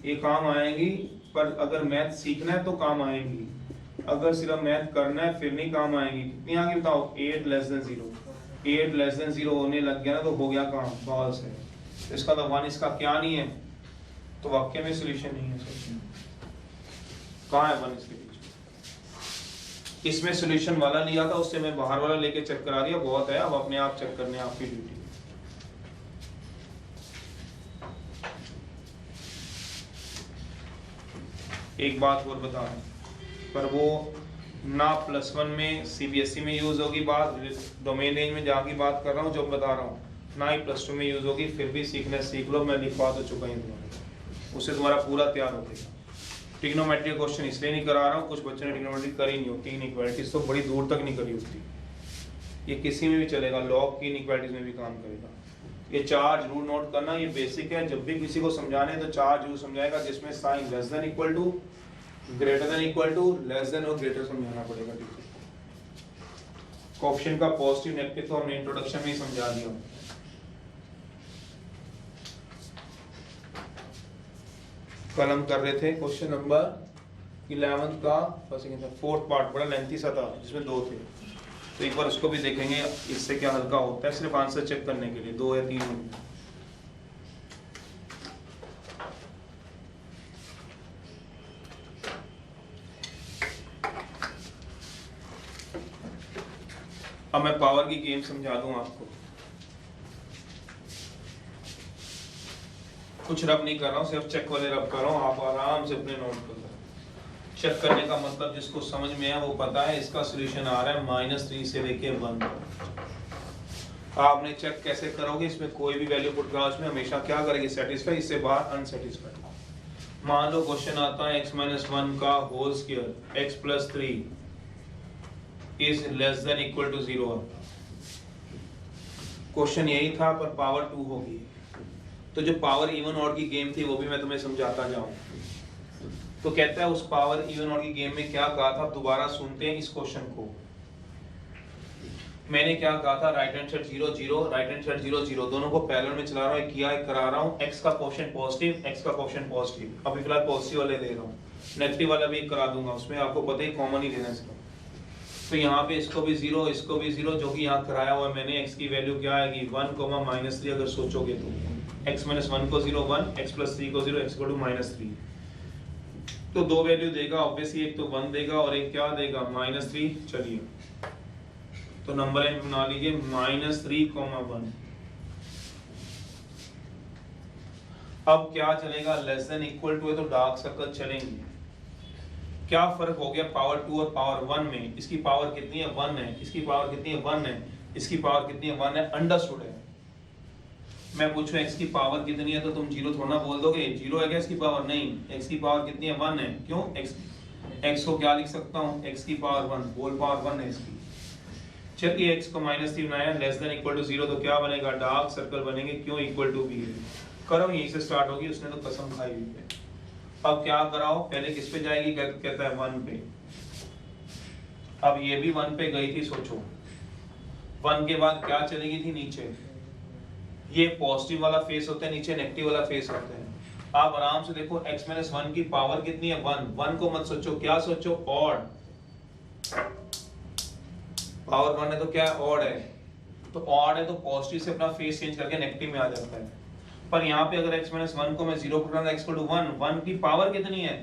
ये काम आएंगी, पर अगर मैथ सीखना है तो काम आएंगी, अगर सिर्फ मैथ करना है फिर नहीं काम आएंगी। कितनी आगे बताओ, 8 <0। 8 लेस देन 0 होने लग गया ना तो हो गया काम फॉल्स है। इसका तो 1 इसका क्या नहीं है, तो वाक्य में सॉल्यूशन नहीं है। कहाँ है 1 इसके बीच? इसमें सॉल्यूशन वाला लिया था, उससे मैं बाहर वाला लेके चेक करा दिया, बहुत है। अब अपने आप चेक करने आपकी ड्यूटी। एक बात और बता रहा हूं, पर वो ना +1 में सीबीएसई में यूज होगी बात, डोमेन रेंज में जहाँ की बात कर रहा हूँ जो बता रहा हूँ, ना ही +2 में यूज होगी। फिर भी सीखना सीख लो, मैं लिखवा तो चुका हूँ तुम्हारे, उससे तुम्हारा पूरा तैयार हो गया। ट्रिग्नोमेट्री क्वेश्चन इसलिए नहीं करा रहा हूँ, कुछ बच्चों ने ट्रिग्नोमेट्री करी नहीं होती, इनइक्वालिटीज तो बड़ी दूर तक नहीं करी होती। ये किसी में भी चलेगा, लॉग की इनइक्वालिटीज में भी काम करेगा। ये 4 जरूर नोट करना, ये बेसिक है। जब भी किसी को समझाने तो 4 जरूर समझाएगा, जिसमें sign less than equal to, greater than equal to, less than और ग्रेटर समझाना पड़ेगा। कोएफिशिएंट का पॉजिटिव नेगेटिव तो हमने इंट्रोडक्शन में ही समझा दिया। कल हम कर रहे थे क्वेश्चन नंबर 11 का फोर्थ पार्ट, बड़ा लेंथी सा था जिसमें 2 थे, तो एक बार उसको भी देखेंगे इससे क्या हल्का होता है, सिर्फ आंसर चेक करने के लिए 2 या 3 मिनट। अब मैं पावर की गेम समझा दूं आपको। कुछ रब नहीं कर रहा हूं, सिर्फ चेक वाले रब कर रहा हूं, आप आराम से अपने नोट कर लो। चेक करने का मतलब जिसको समझ में है वो पता है। इसका सॉल्यूशन आ रहा है -3 से लेके 1। आपने चेक कैसे करोगे, इसमें कोई भी वैल्यू पुट करा, उसमें हमेशा क्या करेंगे, सेटिस्फाई, इससे बाहर अनसेटिस्फाइड। मान लो क्वेश्चन आता है x-1 का whole square x + 3 is less than equal to 0। Question यही था, पर पावर 2 होगी। तो जो पावर इवन ऑड की गेम थी वो भी मैं तुम्हें समझाता जाऊं। तो कहता है उस पावर इवन ऑड की गेम में क्या कहा था, दोबारा सुनते हैं इस क्वेश्चन को। मैंने क्या कहा था, right hand side 0 0, right hand side 0 0, दोनों को पैरेलल में चला रहा हूं, किया है करा रहा हूं। x का कोएफिशिएंट पॉजिटिव, x का कोएफिशिएंट पॉजिटिव, अभी फिलहाल पॉजिटिव वाले ले रहा हूं, नेगेटिव वाला भी करा दूंगा, उसमें आपको पता ही कॉमन ही लेना है। तो यहाँ पे इसको भी 0, इसको भी 0, जो कि यहाँ कराया हुआ है मैंने। x की वैल्यू क्या आएगी 1, -3 अगर सोचोगे तो x - 1 को 0 1, x + 3 को 0, x = -3। तो 2 वैल्यू देगा ऑब्वियसली, एक तो 1 देगा और एक क्या देगा -3। चलिए तो नंबर लाइन बना लीजिए -3, 1। अब क्या चलेगा, लेस देन इक्वल टू है तो डार्क सर्कल चलेंगे। क्या फर्क हो गया पावर 2 और पावर 1 में? इसकी पावर कितनी है 1 है, इसकी पावर कितनी है 1 है, इसकी पावर कितनी है 1 है। अंडरस्टूड है। मैं पूछूं x की पावर कितनी है तो तुम 0 थोड़ा ना बोल दोगे, 0 है क्या इसकी पावर? नहीं, x की पावर कितनी है 1 है। क्यों? x को क्या लिख सकता हूं, x की पावर 1, होल पावर 1 है इसकी। चलिए x को -3 बनाया, लेस देन इक्वल टू 0, तो क्या बनेगा, डार्क सर्कल बनेंगे। क्यों? इक्वल टू b है। करो यहीं से स्टार्ट होगी, उसने तो कसम खाई हुई है। अब क्या कराओ, पहले किस पे जाएगी, कहता है 1 पे। अब ये भी 1 पे गई थी, सोचो 1 के बाद क्या चलेगी थी नीचे। ये पॉजिटिव वाला फेस होता है, नीचे नेगेटिव वाला फेस होता है। आप आराम से देखो x - 1 की पावर कितनी है 1। 1 को मत सोचो, क्या सोचो, ऑड। पावर 1 है तो क्या है, ऑड है। तो ऑड है तो पॉजिटिव से अपना फेस चेंज करके नेगेटिव में आ जाता है। पर यहाँ पे अगर x - 1 को मैं 0 पुट करूंगा, x = 1, 1 की पावर कितनी है,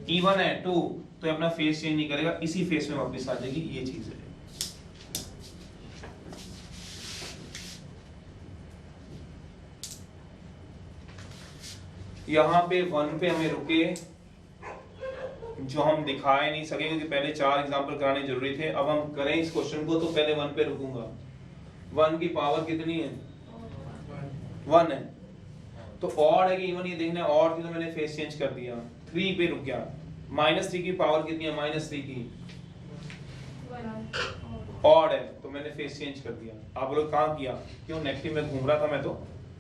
even है 2, तो अपना फेस चेंज नहीं करेगा, इसी फेस में वापस आ जाएगी। ये चीज है। यहाँ पे 1 पे हमें रुके, जो हम दिखाए नहीं सके क्योंकि पहले 4 एग्जांपल कराने जरूरी थे। अब हम करें इस क्वेश्चन को, तो पहले 1 पे रुकूंगा। 1 की पावर कितनी है 1 है, तो ऑड है कि इवन ये देखना है। ऑड थी तो मैंने फेस चेंज कर दिया, 3 पे रुक गया। -3 की पावर कितनी है, -3 की ऑड है तो मैंने फेस चेंज कर दिया। आप लोग कहाँ किया, क्यों, नेगेटिव में घूम रहा था मैं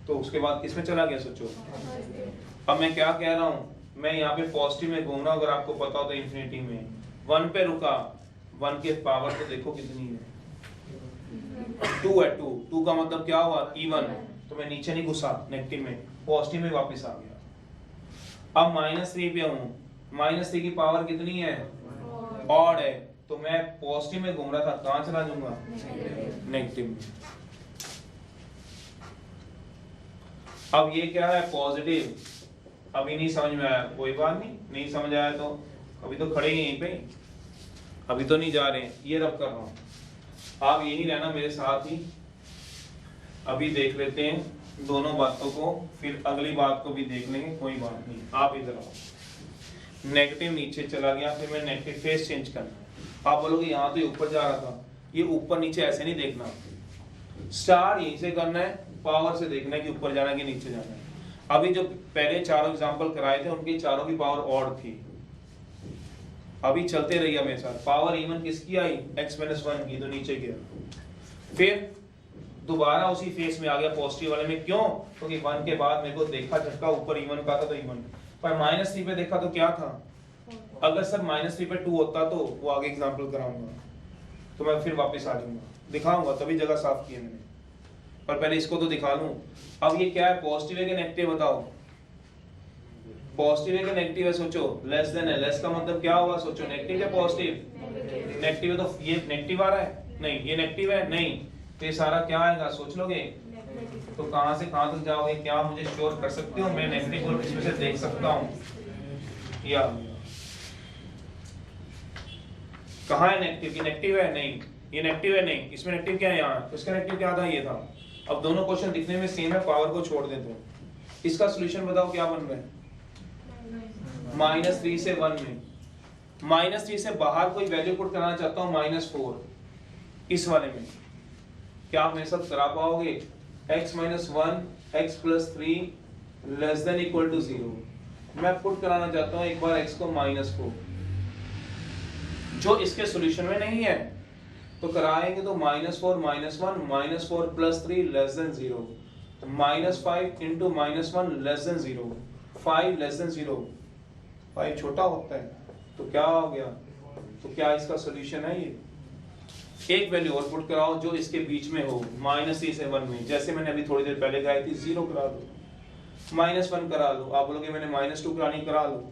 तो उसके बाद किस में चला गया, सोचो। अब मैं क्या कह रहा हूँ, मैं यहाँ पे पॉजिटिव में घूम रहा हूँ, अगर आपको पता हो तो इंफिनिटी में। 1 पे रुका, 1 के पावर तो देखो कितनी है, 2 है। 2 का मतलब क्या हुआ, इवन, तो मैं नीचे नहीं घुसा नेगेटिव में, पॉजिटिव में वापस आ गया। अब -3 पे हूँ, -3 की पावर कितनी है, ऑड है, तो मैं पॉजिटिव में घूम रहा था, कहां चला जाऊंगा? नेगेटिव में। अब ये क्या है? पॉजिटिव। अभी नहीं समझ में आया, कोई बात नहीं, नहीं समझ आया तो अभी तो खड़े ही यहीं पे, अभी तो नहीं जा रहे हैं, ये रब कर रहा हूं, आप यही रहना मेरे साथ ही। अभी देख लेते हैं दोनों बातों को, फिर अगली बात को भी देख लेंगे, कोई बात नहीं। आप इधर आओ, नेगेटिव नीचे चला गया, फिर मैं नेगेटिव फेस चेंज करना। आप बोलोगे यहाँ तो ये ऊपर जा रहा था, ये ऊपर नीचे ऐसे नहीं देखना, स्टार यहीं से करना है, पावर से देखना है कि ऊपर जाना है कि नीचे जाना है। अभी जो पहले चारों एग्जांपल कराए थे उनकी चारों की पावर ऑड थी, अभी चलते रहिए मेरे साथ। पावर इवन किसकी आई? x-1 की, तो नीचे गया, फिर दोबारा उसी फेस में आ गया पॉजिटिव वाले में। क्यों? क्योंकि 1 के बाद मेरे को देखा झटका ऊपर इवन का था, तो इवन पर -3 पे देखा तो क्या था? अगर सर -3 पे 2 होता तो वो आगे एग्जांपल कराऊंगा, तो मैं फिर वापस आ जाऊंगा, दिखाऊंगा, तभी जगह साफ की है मैंने, पर पहले इसको तो दिखा लूं। अब ये क्या है? पॉजिटिव है कि नेगेटिव? बताओ, पॉजिटिव है कि नेगेटिव है? सोचो, लेस देन है, लेस का मतलब क्या होगा? सोचो, नेगेटिव या पॉजिटिव? नेगेटिव है, तो ये नेगेटिव आ रहा है, नहीं ये नेगेटिव है, नहीं, तो ये सारा क्या आएगा? सोच लोगे तो कहां से कहां तक जाओगे? क्या मुझे श्योर कर सकते हो मैं नेगेटिव और इसमें से देख सकता हूं? या कहां है नेगेटिव? ये नेगेटिव है, नहीं ये नेगेटिव है, नहीं इसमें नेगेटिव क्या है? यहाँ, इसका नेगेटिव क्या था? ये था। अब दोनों क्वेश्चन दिखने में सेम है, पावर को छोड़ देते हैं। इसका सॉल्यूशन बताओ क्या बन रहा है? -3 से 1 में, -3 से बाहर कोई वैल्यू पुट कराना चाहता हूं, -4 इस वाले में, क्या आप मेरे साथ करा पाओगे? x-1 x + 3 < <0। मैं पुट कराना चाहता हूं एक बार x को -4, जो इसके सॉल्यूशन में नहीं है, तो कराएंगे तो -4 - 1 -4 + 3 < 0, -5 × -1 < 0, 5 < 0, 5 छोटा होता है, तो क्या हो गया? तो क्या इसका सॉल्यूशन है? ये एक वैल्यू और पुट कराओ जो इसके बीच में हो, -3 से 1 में, जैसे मैंने अभी थोड़ी देर पहले कराई थी, 0 करा दो, -1 करा लो। आप बोलोगे मैंने -2 करानी, करा लो।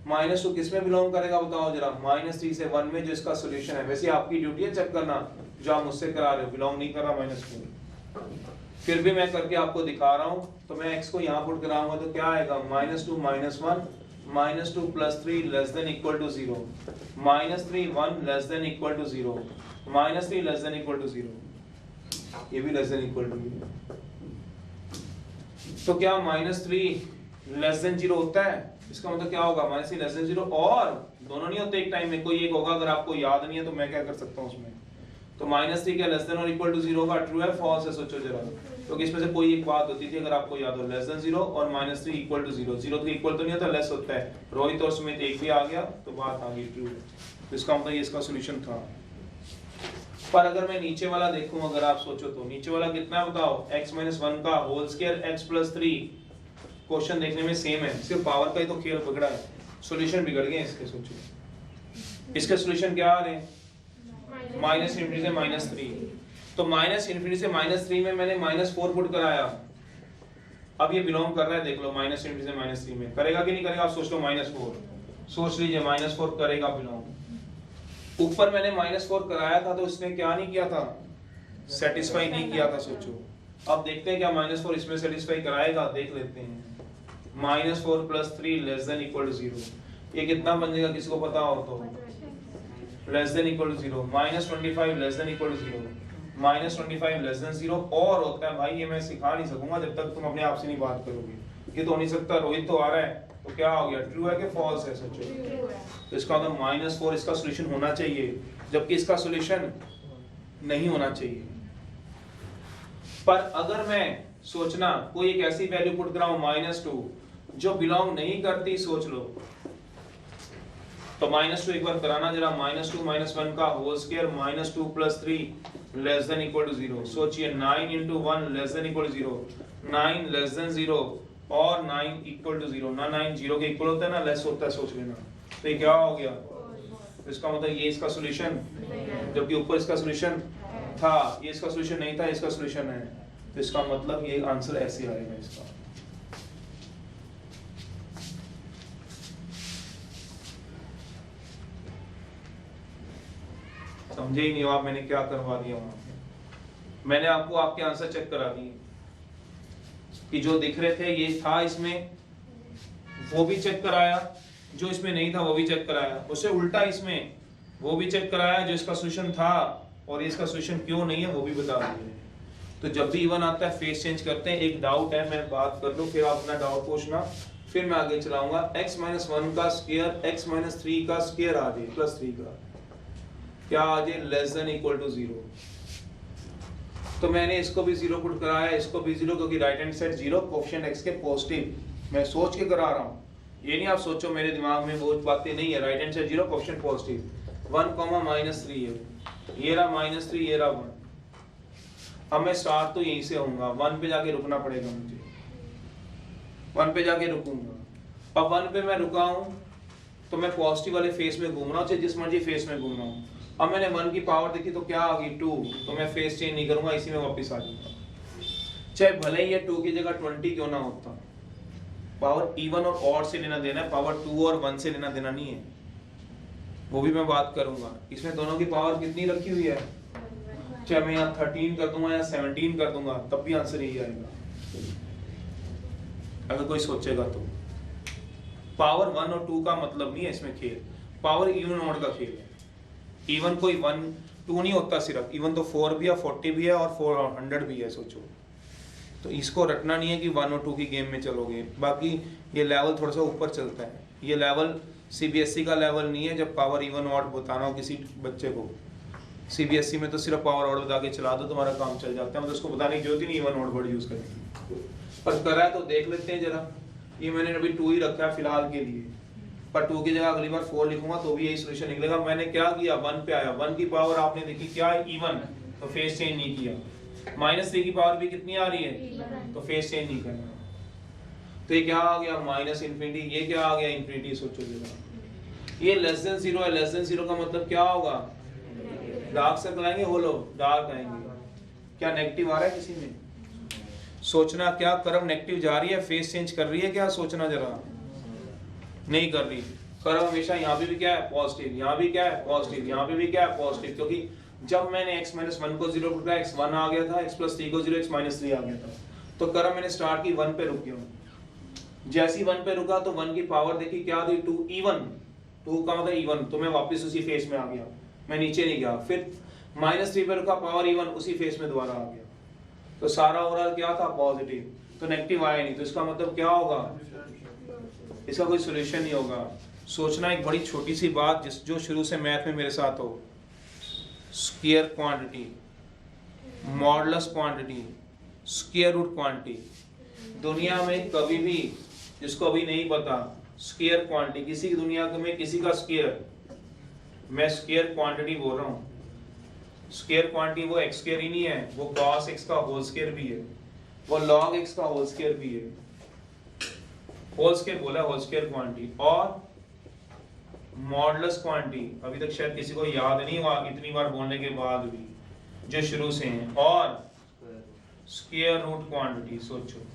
-2 किस में बिलोंग करेगा बताओ जरा? -3 से 1 में, जो इसका सॉल्यूशन है। वैसे आपकी ड्यूटी है चेक करना, जो आप मुझसे करा रहे हो, बिलोंग नहीं कर रहा -4, फिर भी मैं करके आपको दिखा रहा हूं। तो मैं x को यहाँ पुट कराऊंगा तो क्या आएगा? -2 - 1 -2 + 3 < 0, -3 1 < 0, -3 < 0, ये भी < 0। तो क्या -3 < 0 होता है? इसका मतलब क्या होगा? -3 < 0, और दोनों नहीं होते एक टाइम में, कोई एक होगा। अगर आपको याद नहीं है तो मैं क्या कर सकता हूँ उसमें, तो -3 क्या < > 0 होगा? ट्रू है फॉल्स है? सोचो जरा, क्योंकि इसमें से कोई एक बात होती थी, अगर आपको याद हो, < 0 और -3 = 0, 0 तो इक्वल तो नहीं होता, लेस होता है। रोहित और सुमित एक भी आ गया तो बात आ गई, ट्रू है। तो इसका मतलब ये इसका सॉल्यूशन था। पर अगर मैं नीचे वाला देखूं, अगर आप सोचो तो नीचे वाला कितना बताओ? x-1 का होल स्क्वायर x + 3, क्वेश्चन देखने में सेम है, सिर्फ पावर का ही तो खेल बिगड़ा है, सॉल्यूशन बिगड़ गए इसके। सोचो इसके सॉल्यूशन क्या आ रहे हैं? -∞ से -3, तो -∞ से -3 में मैंने -4 पुट कराया, अब ये बिलोंग कर रहा है, देख लो, -∞ से -3 में करेगा कि नहीं करेगा? आप सोच लो, -4 सोच लीजिए, -4 करेगा बिलोंग। ऊपर मैंने -4 कराया था तो इसने क्या नहीं किया था? सेटिस्फाई नहीं किया था। सोचो अब देखते हैं क्या -4 इसमें सेटिस्फाई कराएगा, देख लेते हैं। -4 + 3 < 0, ये कितना बन जाएगा? किसको पता हो तो? < 0, -25 < 0, -25 < 0, और होता है भाई, ये मैं सिखा नहीं सकूंगा जब तक तुम अपने आप से नहीं बात करोगे। ये तो नहीं सकता, रोहित तो आ रहा है, तो क्या हो गया? ट्रू है कि फॉल्स है? सोचो, तो इसका मतलब -4 इसका सॉल्यूशन होना चाहिए, जबकि इसका सॉल्यूशन नहीं होना चाहिए। पर अगर मैं सोचना कोई एक ऐसी वैल्यू पुट कराऊं -2 जो बिलोंग नहीं करती, सोच लो, तो -2 एक बार कराना जरा, -2 - 1 का होल स्क्वायर, -2 + 3 < 0। सोचिए 9 × 1 < 0, 9 < 0 और 9 = 0 ना, 9 0 के इक्वल होता है ना, लेस होता है, सोच लेना। तो ये क्या हो गया? इसका मतलब ये इसका सॉल्यूशन, जबकि ऊपर इसका सॉल्यूशन था, ये इसका सॉल्यूशन नहीं था, इसका सॉल्यूशन है, तो इसका मतलब ये आंसर ऐसे आएगा इसका। समझे ही नहीं आप, मैंने क्या करवा दिया वहां पे। मैंने आपको आपके आंसर चेक करा दिए कि जो दिख रहे थे ये था इसमें, वो भी चेक कराया, जो इसमें नहीं था वो भी चेक कराया, उससे उल्टा इसमें वो भी चेक कराया जो इसका सोल्यूशन था और इसका सोल्यूशन क्यों नहीं है वो भी बता दिए। तो जब भी इवन आता है फेस चेंज करते हैं। एक डाउट है, मैं बात कर लूं फिर आप अपना डाउट पूछना, फिर मैं आगे चलाऊंगा। x-1 का स्क्वायर x-3 का स्क्वायर आ जाए +3 का क्या आ जाए लेस देन इक्वल टू 0। तो मैंने इसको भी 0 पुट कराया, इसको भी 0, क्योंकि right hand side 0, coefficient x के पॉजिटिव। मैं सोच के करा रहा हूं, ये नहीं आप सोचो मेरे दिमाग में वो बातें नहीं है। Right hand side 0, coefficient positive. 1, -3 है, ये रहा -3, ये रहा 1। अब मैं स्टार्ट तो यहीं से होऊंगा, 1 पे जाके रुकना पड़ेगा मुझे, 1 पे जाके रुकूंगा। अब 1 पे मैं रुका हूं तो मैं पॉजिटिव वाले फेस में घूम रहा हूं, चाहे जिस मर्जी फेस में घूम रहा हूं। अब मैंने 1 की पावर देखी तो क्या आ गई 2, तो मैं फेस चेंज नहीं करूंगा, इसी में वापस आ जाऊंगा। चाहे भले ही ये 2 की जगह 20 क्यों ना होता, पावर इवन और ऑड से लेना देना है, पावर 2 और 1 से लेना देना नहीं है, वो भी मैं बात करूंगा। इसमें दोनों की पावर कितनी रखी हुई है, चाहे मैं यहाँ 13 कर दूंगा या 17 कर दूंगा, तब भी आंसर यही आएगा अगर कोई सोचेगा तो। पावर 1 और 2 का मतलब नहीं है इसमें खेल, पावर इवन ऑड का खेल है। इवन कोई 1 2 नहीं होता सिर्फ, इवन तो 4 भी है, 40 भी है और 400 भी है। सोचो तो इसको रटना नहीं है कि 1 और 2 की गेम में चलोगे। बाकी ये लेवल थोड़ा सा ऊपर चलता है, ये लेवल सीबीएसई का लेवल नहीं है जब पावर इवन ऑड बताना हो किसी बच्चे को। सीबीएसई में तो सिर्फ पावर ऑड बता के चला दो, तुम्हारा काम चल जाता है, मतलब उसको बताने की जरूरत ही नहीं इवन ऑड वर्ड यूज करेंगे। पर करा है तो देख लेते हैं जरा। ये मैंने अभी 2 ही रखा है फिलहाल के लिए, पर 2 की जगह अगली बार 4 लिखूंगा तो भी यही सॉल्यूशन निकलेगा। मैंने क्या किया, 1 पे आया, 1 की पावर आपने देखी क्या है इवन, तो फेस चेंज नहीं किया। -3 की पावर भी कितनी आ रही है, तो फेस चेंज नहीं करना। तो ये क्या आ गया -∞, ये क्या आ गया इन्फिनिटी। सोचो जरा, ये लेस देन 0 है, लेस देन 0 का मतलब क्या होगा, डार्क सर्कल आएंगे, होलो डार्क आएंगे। क्या नेगेटिव आ रहा है किसी में, सोचना क्या कर्व नेगेटिव जा रही है, फेस चेंज कर रही है क्या, सोचना जरा, नहीं कर रही। कर्व हमेशा यहाँ पे भी क्या है पॉजिटिव, यहाँ भी क्या है पॉजिटिव, यहाँ पे भी क्या है पॉजिटिव, क्योंकि जब मैंने x-1 को 0 पुट किया x1 आ गया था, x+3 को 0 x-3 आ गया था। तो कर्व मैंने स्टार्ट की 1 पे रुक गया, जैसे ही 1 पे रुका तो 1 की पावर देखी क्या थी 2 इवन, 2 का मतलब इवन, तो मैं वापस उसी फेस में आ गया, मैं नीचे नहीं गया। फिर -3 पे रुका, पावर इवन, उसी फेस में दोबारा आ गया। तो सारा ओवरऑल क्या था पॉजिटिव, तो नेगेटिव आया नहीं। तो इसका मतलब क्या होगा, इसका कोई सॉल्यूशन नहीं होगा। सोचना एक बड़ी छोटी सी बात जो शुरू से मैथ में मेरे साथ हो, square quantity, modulus quantity, square root quantity. दुनिया में कभी भी, जिसको अभी नहीं पता, स्क्वायर क्वांटिटी किसी की दुनिया में किसी का स्क्वायर, मैं स्क्वायर क्वांटिटी बोल रहा हूँ। स्क्वायर क्वांटिटी वो x स्क्वायर ही नहीं है, वो cos x का होल स्क्वायर भी है, वो log x का होल स्क्वायर भी है। होल स्क्वायर बोला, होल स्क्वायर क्वांटिटी। और मॉडुलस क्वांटिटी अभी तक शायद किसी को याद नहीं हुआ इतनी बार बोलने के बाद भी, जो शुरू से हैं। और स्क्वायर रूट क्वांटिटी, सोचो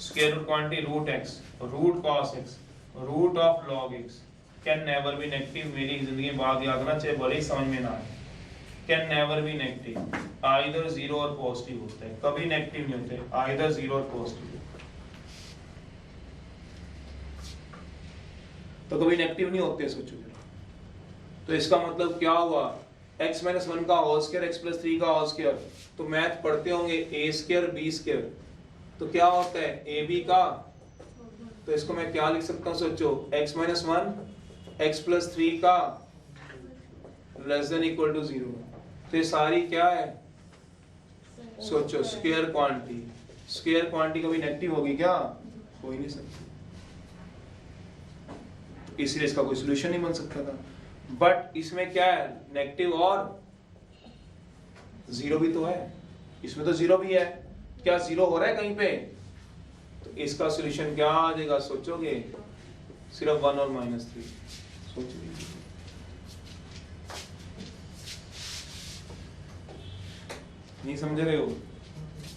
square root quantity root x, root cos x, root of log x can never be negative. मेरी जिंदगी में बात याद रखना, चाहे भले ही समझ में ना आए, can never be negative. Either 0 और पॉजिटिव होते हैं, कभी नेगेटिव नहीं होते, आइदर 0 और पॉजिटिव। तो कभी नेगेटिव नहीं होते, सोचो जरा। तो इसका मतलब क्या हुआ, x-1 का होल स्क्वायर x+3 का होल स्क्वायर। तो मैथ पढ़ते होंगे a स्क्वायर b स्क्वायर, तो क्या होता है ab का, तो इसको मैं क्या लिख सकता हूँ, सोचो x-1 x+3 का लेस देन इक्वल टू 0। तो ये सारी क्या है, सोचो स्क्वायर क्वांटिटी। स्क्वायर क्वांटिटी कभी नेगेटिव होगी क्या, हो ही नहीं सकती, इसलिए इसका कोई सॉल्यूशन नहीं बन सकता था। बट इसमें क्या है, नेगेटिव और 0 भी तो है, इसमें तो 0 भी है। क्या 0 हो रहा है कहीं पे, तो इसका सॉल्यूशन क्या आ जाएगा, सोचोगे सिर्फ 1 और -3। सोचिए, नहीं समझ रहे हो।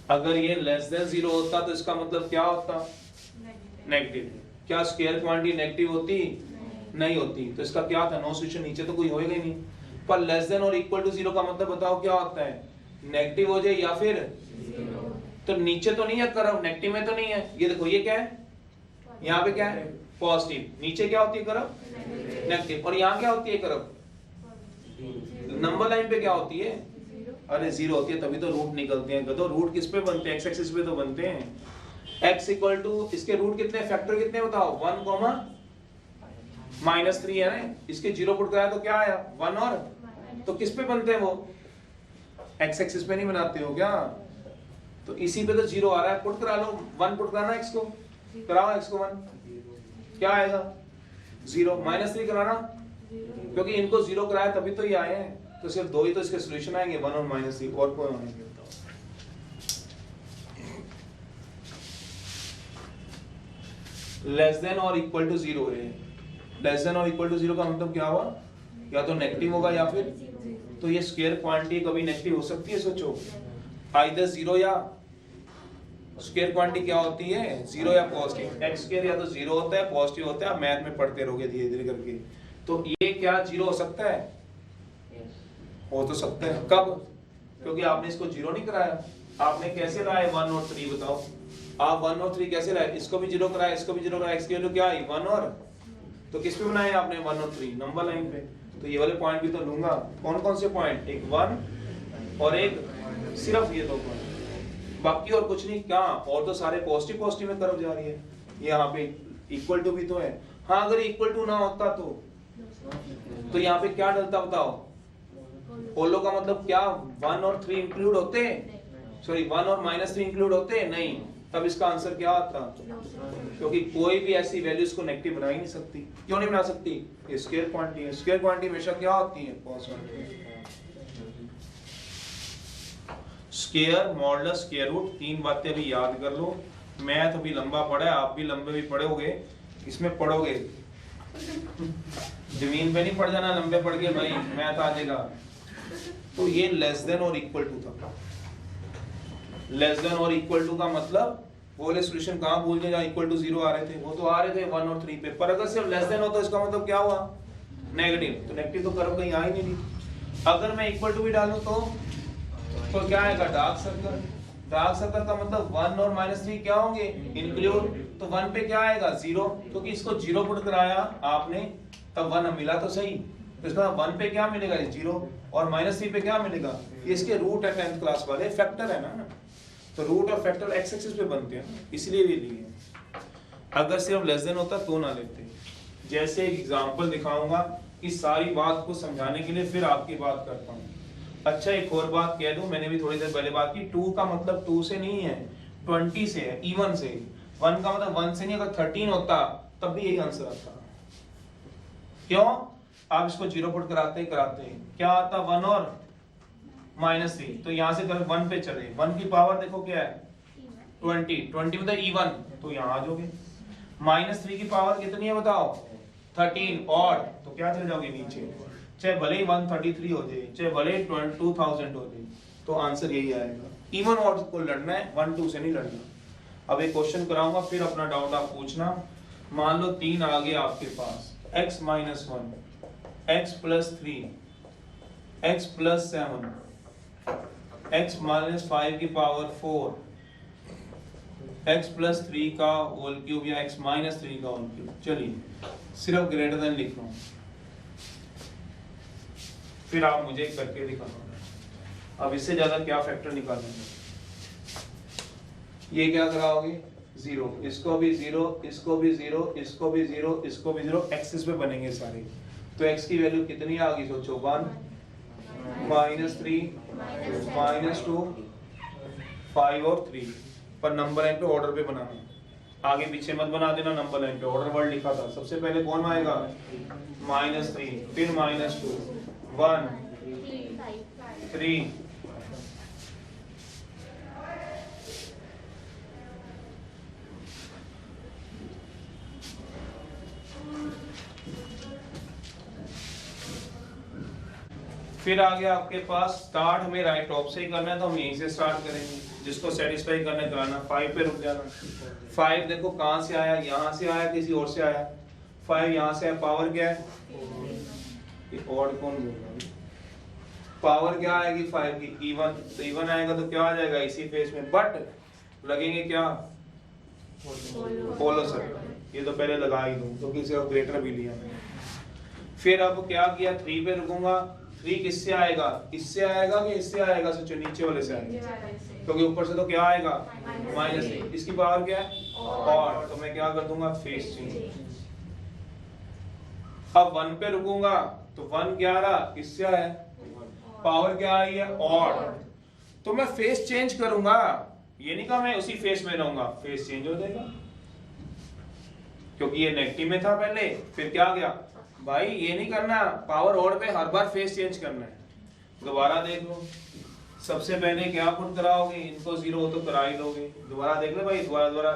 अगर ये लेस देन 0 होता तो इसका मतलब क्या होता, नेगेटिव। क्या स्क्वायर क्वांटिटी नेगेटिव होती, नहीं होती। तो इसका क्या था, नो सॉल्यूशन, नीचे तो कोई होएगा ही नहीं। पर लेस देन और इक्वल टू 0 का मतलब बताओ क्या होता है, नेगेटिव हो जाए या फिर तो नीचे तो नहीं है कर्व, नेगेटिव में तो नहीं है, ये देखो ये क्या है, यहाँ पे क्या है पॉजिटिव, नीचे क्या होती है कर्व नेगेटिव, और यहाँ क्या होती है कर्व, नंबर लाइन पे क्या होती है, अरे 0 होती है, तभी तो रूट निकलते हैं गधो। रूट किस पे बनते हैं, एक्स एक्सिस पे तो बनते हैं। x इक्वल टू इसके रूट कितने, फैक्टर कितने बताओ, 1 कॉमा -3 है ना, इसके 0 पुट कराया तो क्या आया 1 और, तो किस पे बनते हैं वो, x एक्सिस पे नहीं बनाते हो क्या, तो इसी पे तो 0 आ रहा है, पुट करा लो, 1 पुट कराना x को, कराओ x को 1, क्या आएगा 0, -3 कराना, क्योंकि इनको 0 कराया तभी तो ये आए हैं, तो सिर्फ दो ही तो इसके सॉल्यूशन आएंगे, 1 और -3, और कोई आएंगे बताओ। लेस देन और इक्वल टू 0 है, लेस देन और इक्वल टू 0 का मतलब क्या हुआ, या तो नेगेटिव होगा या फिर, तो ये स्क्वायर क्वांटिटी कभी नेगेटिव हो सकती है, सोचो आइदर 0 या स्क्वायर क्वांटिटी क्या होती है 0 या पॉजिटिव, x स्क्वायर या तो 0 होता है पॉजिटिव होता है, आप मैथ में पढ़ते रहोगे धीरे धीरे करके, तो ये क्या 0 हो सकता है, हो तो सकता है, कब, क्योंकि आपने इसको 0 नहीं कराया, आपने कैसे लाए 1 और 3 बताओ, आप 1 और 3 कैसे लाए, इसको भी 0 कराया, इसको भी 0 कराया, x की वैल्यू क्या आई 1 और, तो किस पे बनाए आपने 1 और 3 नंबर लाइन पे, तो ये वाले पॉइंट भी तो लूंगा, कौन कौन से पॉइंट, एक 1 और एक सिर्फ ये 2 पॉइंट, बाकी और कुछ नहीं, क्या और तो सारे पॉजिटिव पॉजिटिव में तरफ जा रही है, यहाँ पे इक्वल टू भी तो है, हाँ अगर इक्वल टू ना होता तो यहाँ पे क्या डलता बताओ, पोलो का मतलब क्या 1 और 3 इंक्लूड होते, सॉरी 1 और -3 इंक्लूड होते नहीं, तब इसका आंसर क्या आता, क्योंकि कोई भी ऐसी वैल्यूज को नेगेटिव बना ही नहीं सकती, क्यों नहीं बना सकती, ये स्क्वायर क्वांटिटी है, स्क्वायर क्वांटिटी हमेशा क्या होती है positive, square modulus square root, 3 बातें भी याद कर लो, मैथ अभी लंबा पढ़ा है, आप भी लंबे भी पढ़ोगे, इसमें पढ़ोगे जमीन पे नहीं पढ़ जाना, लंबे पढ़ के भाई मैथ आ जाएगा। तो ये लेस देन और इक्वल टू था, लेस देन और इक्वल टू का मतलब वो वाले सॉल्यूशन कहां भूल गए जहां इक्वल टू 0 आ रहे थे, वो तो आ रहे थे 1 और 3 पे, पर अगर सिर्फ लेस देन हो तो इसका मतलब क्या हुआ नेगेटिव, तो नेगेटिव तो कर्व कहीं आ ही नहीं रही, अगर मैं इक्वल टू भी डालूं तो क्या आएगा डार्क सर्कल, डार्क सर्कल का मतलब 1 और -3 क्या होंगे इंक्लूड, तो 1 पे क्या आएगा 0, क्योंकि इसको 0 पुट कराया आपने तब 1 मिला तो सही, तो इसका 1 पे क्या मिलेगा 0 और -3 पे क्या मिलेगा, ये इसके रूट है 10th क्लास वाले, फैक्टर है ना, तो रूट और फैक्टर x एक्सिस पे बनते हैं, इसलिए भी लिए, अगर सिर्फ लेस देन होता तो ना लेते। जैसे एक एग्जांपल दिखाऊंगा इस सारी बात को समझाने के लिए, फिर आपकी बात करता हूँ। अच्छा एक और बात कह दूं, मैंने भी थोड़ी देर पहले बात की, 2 का मतलब 2 से नहीं है 20 से है, इवन से, 1 का मतलब 1 से नहीं, अगर 13 होता तब भी यही आंसर आता, क्यों, आप इसको 0 पुट कराते ही क्या आता 1 और -3, तो यहाँ से 1 पे चले, 1 की पावर देखो क्या है 20 मतलब इवन, तो यहाँ आ जाओगे, -3 की पावर कितनी है बताओ 13 और, तो क्या चले जाओगे नीचे, चाहे भले ही 133 हो जाए, चाहे भले ही 2000 हो जाए, तो आंसर यही आएगा, इवन ऑड को लड़ना है 1 2 से नहीं लड़ना। अब एक क्वेश्चन कराऊंगा, फिर अपना डाउट आप पूछना। मान लो 3 आ गए आपके पास, x - 1 x + 3 x + 7 x - 5 की पावर 4 x + 3 का होल क्यूब या x - 3 का होल क्यूब, चलिए सिर्फ ग्रेटर देन लिख लो, फिर आप मुझे करके दिखाना, अब इससे ज्यादा क्या फैक्टर निकालेंगे, ये क्या कराओगे 0, इसको भी 0, इसको भी 0, इसको भी 0, इसको भी 0, एक्सिस पे बनेंगे सारे, तो x की वैल्यू कितनी आ गई सोचो 1 -3 -2 5 और 3, पर नंबर लाइन पे ऑर्डर पे बनाना, आगे पीछे मत बना देना, नंबर लाइन पे ऑर्डर वर्ड लिखा था, सबसे पहले कौन आएगा -3, फिर -2 1 3 फिर आ गया आपके पास स्टार्ट, हमें राइट टॉप से ही करना है तो हम यहीं से स्टार्ट करेंगे, जिसको सेटिस्फाई करना है कराना, 5 पे रुक जाना। 5 देखो कहां से आया, यहां से आया, किसी और से आया, 5 यहां से आया, पावर क्या है, ये ऑड कौन बोल रहा है, पावर क्या आएगी 5 की इवन, तो इवन आएगा तो क्या आ जाएगा इसी फेस में, बट लगेंगे क्या फॉलो सर्कल, ये तो पहले लगा ही दूं तो किसी ऑपरेटर भी लिया मैंने। फिर अब क्या किया 3 पे रुकूंगा, 3 किससे आएगा, इससे आएगा कि इससे आएगा, सोचो नीचे वाले से आएगा क्योंकि ऊपर से तो क्या आएगा -3, इसकी पावर क्या है और, तो मैं क्या कर दूंगा फेस चेंज। अब 1 पे रुकूंगा तो 1 क्या रहा, किससे आया, पावर क्या आई है और, तो मैं फेस चेंज करूंगा, ये नहीं कहा मैं उसी फेस में रहूंगा, फेस चेंज हो जाएगा क्योंकि ये नेगेटिव में था पहले, फिर क्या गया भाई, ये नहीं करना पावर ऑड पे हर बार फेस चेंज करना है। दोबारा देख लो, सबसे पहले क्या पुट कराओगे, इनको 0 हो तो करा ही लोगे, दोबारा देख लो भाई, दोबारा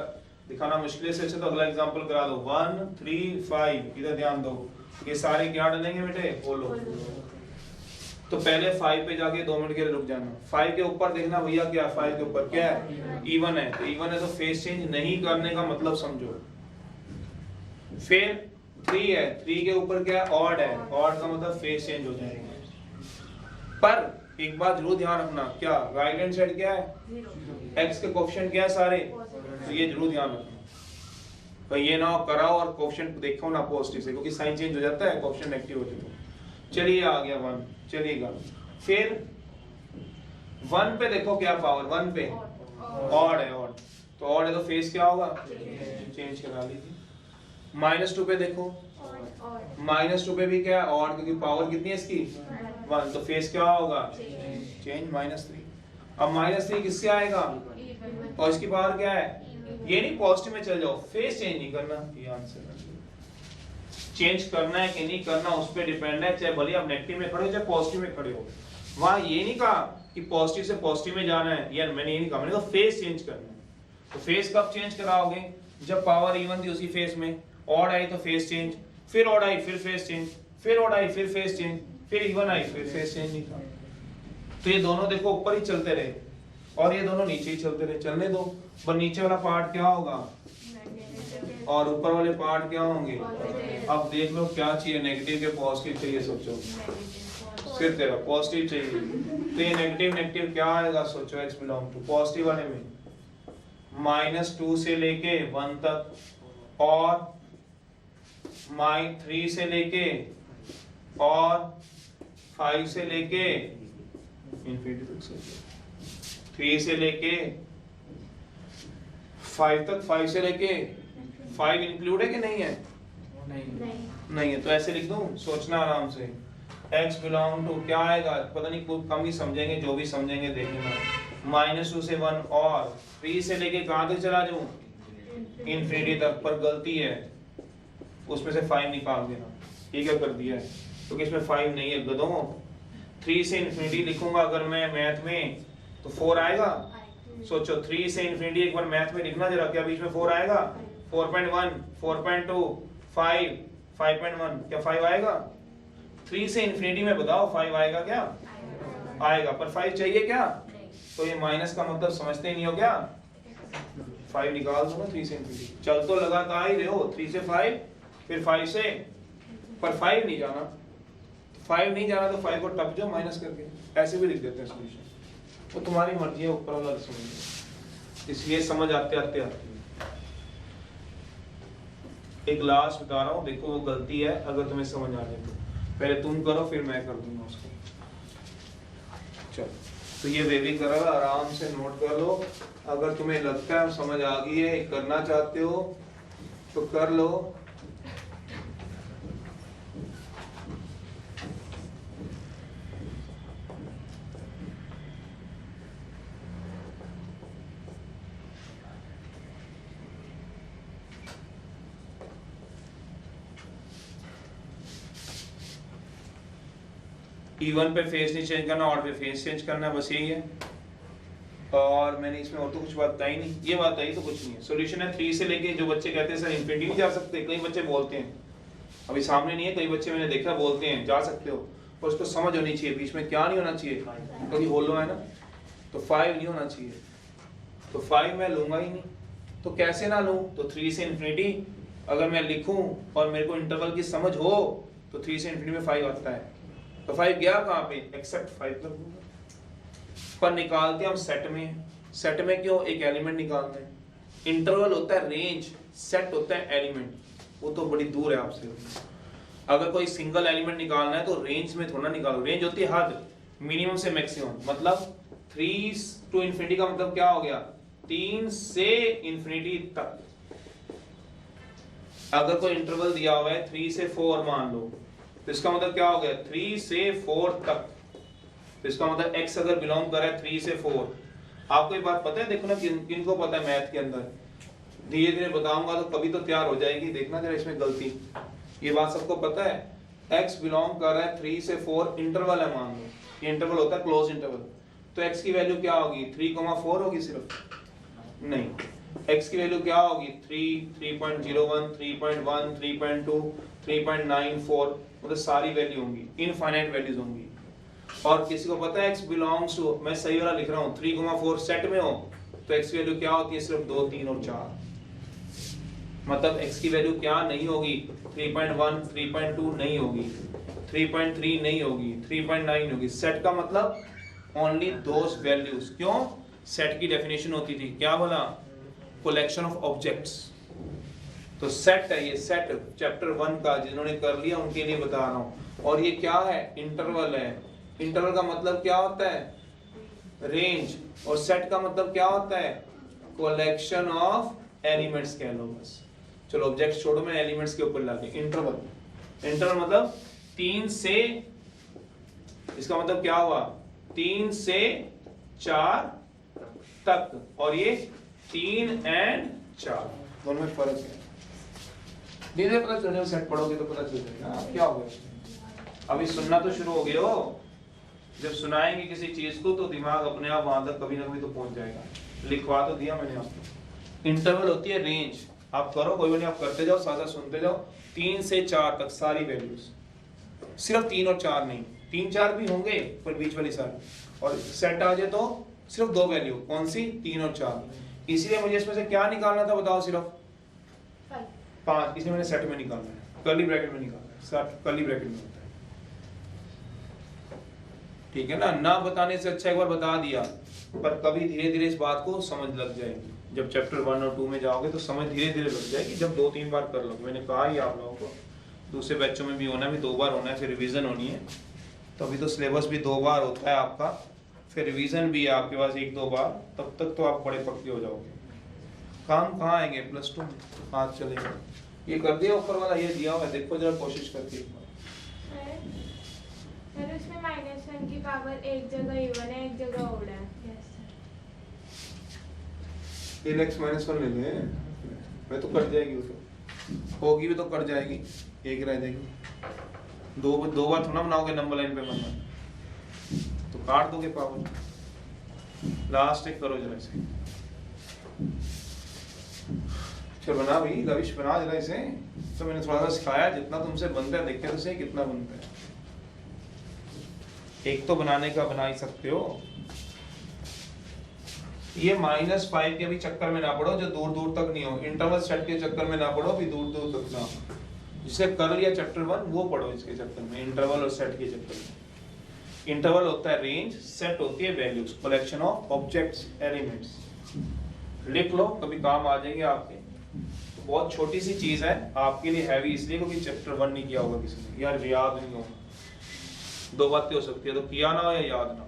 दिखाना मुश्किल से, तो अगला एग्जांपल करा दो 1 3 5, इधर ध्यान दो, ये सारे क्या डलेंगे बेटे बोलो, तो पहले 5 पे जाके 2 मिनट के लिए रुक जाना, 5 के ऊपर देखना भैया क्या, 5 के ऊपर क्या है इवन है, तो इवन है तो फेस चेंज नहीं करने का मतलब समझो। फिर 3 है, 3 के ऊपर क्या है ऑड है, ऑड का मतलब फेस चेंज हो जाएगा। पर एक बात जरूर ध्यान रखना, क्या राइट हैंड साइड क्या है x के कोएफिशिएंट क्या है सारे, तो ये जरूर ध्यान रखना, तो ये ना कराओ और कोएफिशिएंट देखो ना पॉजिटिव से, क्योंकि साइन चेंज हो जाता है कोएफिशिएंट नेगेटिव हो जाता है। चलिए आ गया 1, चलिएगा फिर 1 पे देखो क्या पावर, 1 पे ऑड है, ऑड तो ऑड है तो फेस क्या होगा चेंज करा लीजिए। -2 पे देखो, -2 पे भी क्या है ऑड, क्योंकि पावर कितनी है इसकी 1, तो फेस क्या होगा चेंज -3। अब -3 किससे आएगा और इसकी पावर क्या है, ये नहीं पॉजिटिव में चल जाओ, फेस चेंज नहीं करना, ये आंसर है। चेंज करना है कि नहीं करना उस पर डिपेंड है, चाहे भले आप नेगेटिव में खड़े हो चाहे पॉजिटिव में खड़े हो। वहां ये नहीं कहा कि पॉजिटिव से पॉजिटिव में जाना है, यार मैंने ये नहीं कहा, मैंने कहा फेस चेंज करना है। तो फेस कब चेंज कराओगे, जब पावर इवन थी उसी फेस में, ऑड आई तो फेस चेंज, फिर ऑड आई फिर फेस चेंज, फिर ऑड आई फिर फेस चेंज, फिर इवन आई फिर फेस चेंज नहीं था। तो ये दोनों देखो ऊपर ही चलते रहे और ये दोनों नीचे ही चलते रहे, चलने दो, पर नीचे वाला पार्ट क्या होगा और ऊपर वाले पार्ट क्या होंगे। अब देख लो क्या चाहिए, नेगेटिव के पॉजिटिव चाहिए, सोचो सिर्फ तेरा पॉजिटिव चाहिए, तो ये नेगेटिव नेगेटिव क्या आएगा, सोचो x बिलोंग टू पॉजिटिव वाले में -2 से लेके 1 तक और -3 से लेके और 5 से लेके इंफिनिटी तक, 3 से लेके 5 तक, 5 से लेके 5 इंक्लूड है कि नहीं है, नहीं है, तो ऐसे लिख दूं, सोचना आराम से, x बिलोंग टू क्या आएगा, पता नहीं कुछ कम ही समझेंगे, जो भी समझेंगे देख लेना, -2 से 1 और 3 से लेके कहां तक चला जाऊं इंफिनिटी तक, पर गलती है उसमें से 5 निकाल देना, ये क्या कर दिया है, क्योंकि इसमें 5 नहीं है गधों। 3 से इंफिनिटी लिखूंगा अगर मैं मैथ में तो 4 आएगा, सोचो 3 से इंफिनिटी एक बार मैथ में लिखना जरा, क्या बीच में 4 आएगा, 4.1 4.2 5 5.1, क्या 5 आएगा, 3 से इंफिनिटी में बताओ 5 आएगा क्या, आएगा, पर 5 चाहिए क्या, तो ये माइनस का मतलब समझते ही नहीं हो क्या, 5 निकाल दो ना 3 से इंफिनिटी, चल तो लगातार ही रहे हो 3 से 5 फिर 5 से, पर 5 नहीं जाना, 5 नहीं जाना तो 5 को टप जाओ माइनस करके, ऐसे भी लिख देते हैं सॉल्यूशन, तो तुम्हारी मर्जी है, ऊपर वाला समझ, इसलिए समझ आते आते आती है। एक लास्ट बता रहा हूँ, देखो वो गलती है, अगर तुम्हें समझ आ जाए तो पहले तुम करो फिर मैं कर दूंगा उसको। चलो तो ये वे भी करो, आराम से नोट कर लो, अगर तुम्हें लगता है समझ आ गई है, करना चाहते हो तो कर लो। E1 पे फेस नहीं चेंज करना, ऑड पे फेस चेंज करना, बस यही है, और मैंने इसमें और तो कुछ बात बताई नहीं, ये बात आई तो कुछ नहीं है। सॉल्यूशन है 3 से लेके, जो बच्चे कहते हैं सर इंफिनिटी नहीं जा सकते, कई बच्चे बोलते हैं, अभी सामने नहीं है, कई बच्चे मैंने देखा बोलते हैं जा सकते हो, पर उसको समझ होनी चाहिए, बीच में क्या नहीं होना चाहिए, क्योंकि होलो है ना, तो 5 नहीं होना चाहिए, तो 5 मैं लूंगा ही नहीं, तो कैसे ना लूं, तो 3 से इंफिनिटी अगर मैं लिखूं और मेरे को इंटरवल की समझ हो तो 3 से इंफिनिटी में 5 आता है, तो 5 गया कहाँ पे, एक्सेप्ट 5 कर दूंगा। पर निकालते हम सेट में, सेट में क्यों, एक एलिमेंट निकालते हैं। इंटरवल होता है रेंज, सेट होता है एलिमेंट, वो तो बड़ी दूर है आपसे। अगर कोई सिंगल एलिमेंट निकालना है तो रेंज में थोड़ा निकालो, रेंज होती है हद, मिनिमम से मैक्सिमम। मतलब 3 to infinity का मतलब क्या हो गया, 3 से इंफिनिटी तक। अगर कोई इंटरवल दिया हुआ है 3 से 4 मान लो, तो इसका मतलब क्या हो गया, 3 से 4 तक। तो इसका मतलब x अगर बिलोंग कर रहा है 3 से 4। आपको एक बात पता है, देखो ना किनको पता है मैथ के अंदर, धीरे धीरे बताऊंगा तो कभी तो तैयार हो जाएगी। देखना जरा इसमें गलती, ये बात सबको पता है। x बिलोंग कर रहा है 3 से 4, इंटरवल है मान लो, ये इंटरवल होता है क्लोज इंटरवल। तो x की वैल्यू क्या होगी, 3,4 होगी सिर्फ, नहीं, x की वैल्यू क्या होगी, 3, 3.01, 3.1, 3.2, 3.94, मतलब सारी वैल्यू होंगी, इनफाइनाइट वैल्यूज होंगी। और किसी को पता है x बिलोंग्स टू, मैं सही वाला लिख रहा हूँ, 3,4 सेट में हो तो x की वैल्यू क्या होती है, सिर्फ 2, 3 और 4। मतलब x की वैल्यू क्या नहीं होगी, 3.1, 3.2 नहीं होगी, 3.3 नहीं होगी, 3.9 होगी। सेट का मतलब ओनली दोस वैल्यूज। क्यों, सेट की डेफिनेशन होती थी, क्या बोला, कलेक्शन ऑफ ऑब्जेक्ट्स। तो सेट है ये, सेट चैप्टर 1 का जिन्होंने कर लिया उनके लिए बता रहा हूँ। और ये क्या है, इंटरवल है। इंटरवल का मतलब क्या होता है, रेंज। और सेट का मतलब क्या होता है, कलेक्शन ऑफ एलिमेंट्स कह लो बस। चलो ऑब्जेक्ट्स छोड़ो, मैं एलिमेंट्स के ऊपर लाके इंटरवल। इंटरवल मतलब 3 से, इसका मतलब क्या हुआ, 3 से 4 तक, और ये 3 and 4 दोनों में फर्क है। धीरे पता चल जाएगा, सेट पढ़ोगे तो पता चल जाएगा क्या हो गया। अभी सुनना तो शुरू हो गए हो, जब सुनाएंगे किसी चीज को तो दिमाग अपने आप वहां तक कभी ना कभी तो पहुंच जाएगा। लिखवा तो दिया मैंने आपको। इंटरवल होती है रेंज, आप करो कोई नहीं, आप करते जाओ, साथ साथ सुनते जाओ। 3 से 4 तक सारी वैल्यूज, सिर्फ 3 और 4 नहीं, 3, 4 भी होंगे पर बीच वाली सारी। और सेट आ जाए तो सिर्फ 2 वैल्यू, कौन सी, 3 और 4। इसीलिए मुझे इसमें से क्या निकालना था बताओ, सिर्फ 5। इसलिए मैंने सेट में निकालना है, कर्ली ब्रैकेट में निकालना है, सेट कर्ली ब्रैकेट में होता है, ठीक है ना। ना बताने से अच्छा एक बार बता दिया, पर कभी धीरे धीरे इस बात को समझ लग जाएगी। जब चैप्टर 1 और 2 में जाओगे तो समझ धीरे धीरे लग जाएगी, जब 2-3 बार कर लो। मैंने कहा ही आप लोगों को, दूसरे बैचों में भी होना, भी 2 बार होना है, फिर रिवीजन होनी है। तो अभी तो सिलेबस भी 2 बार होता है आपका, फिर रिवीजन भी है आपके पास 1-2 बार, तब तक तो आप बड़े पक्के हो जाओगे। काम कहाँ आएंगे, +2 हाथ चलेगा। ये कर दिया ऊपर वाला, ये दिया हुआ है, देखो जरा कोशिश करके। सर उसमें -1 की पावर एक जगह इवन है, एक जगह ओड है। ये x -1 ले ले, मैं तो कट जाएगी, वो तो होगी भी तो कट जाएगी, एक रह जाएगी। दो बार थोड़ा बनाओगे नंबर लाइन पे बनना, तो काट दोगे पावर। लास्ट एक करो जरा इसे, चल बना भी लविश, बना जरा इसे। तो मैंने थोड़ा सा सिखाया, जितना तुमसे बनता है देखते तो सही कितना बनता है। एक तो बनाने का बना ही सकते हो। ये -5 के भी चक्कर में ना पड़ो, जो दूर दूर तक नहीं हो। इंटरवल सेट के चक्कर में ना पड़ो, भी दूर दूर तक ना। जिसे कर लिया चैप्टर 1 वो पढ़ो इसके चक्कर में, इंटरवल और सेट के चक्कर में। इंटरवल होता है रेंज, सेट होती है values, collection of objects, elements. लिख लो, कभी काम आ जाएंगे आपके। तो बहुत छोटी सी चीज है, आपके लिए हैवी इसलिए क्योंकि चैप्टर 1 नहीं किया होगा किसी ने, यार याद नहीं होगा। 2 बातें हो सकती है, तो किया ना हो या याद ना।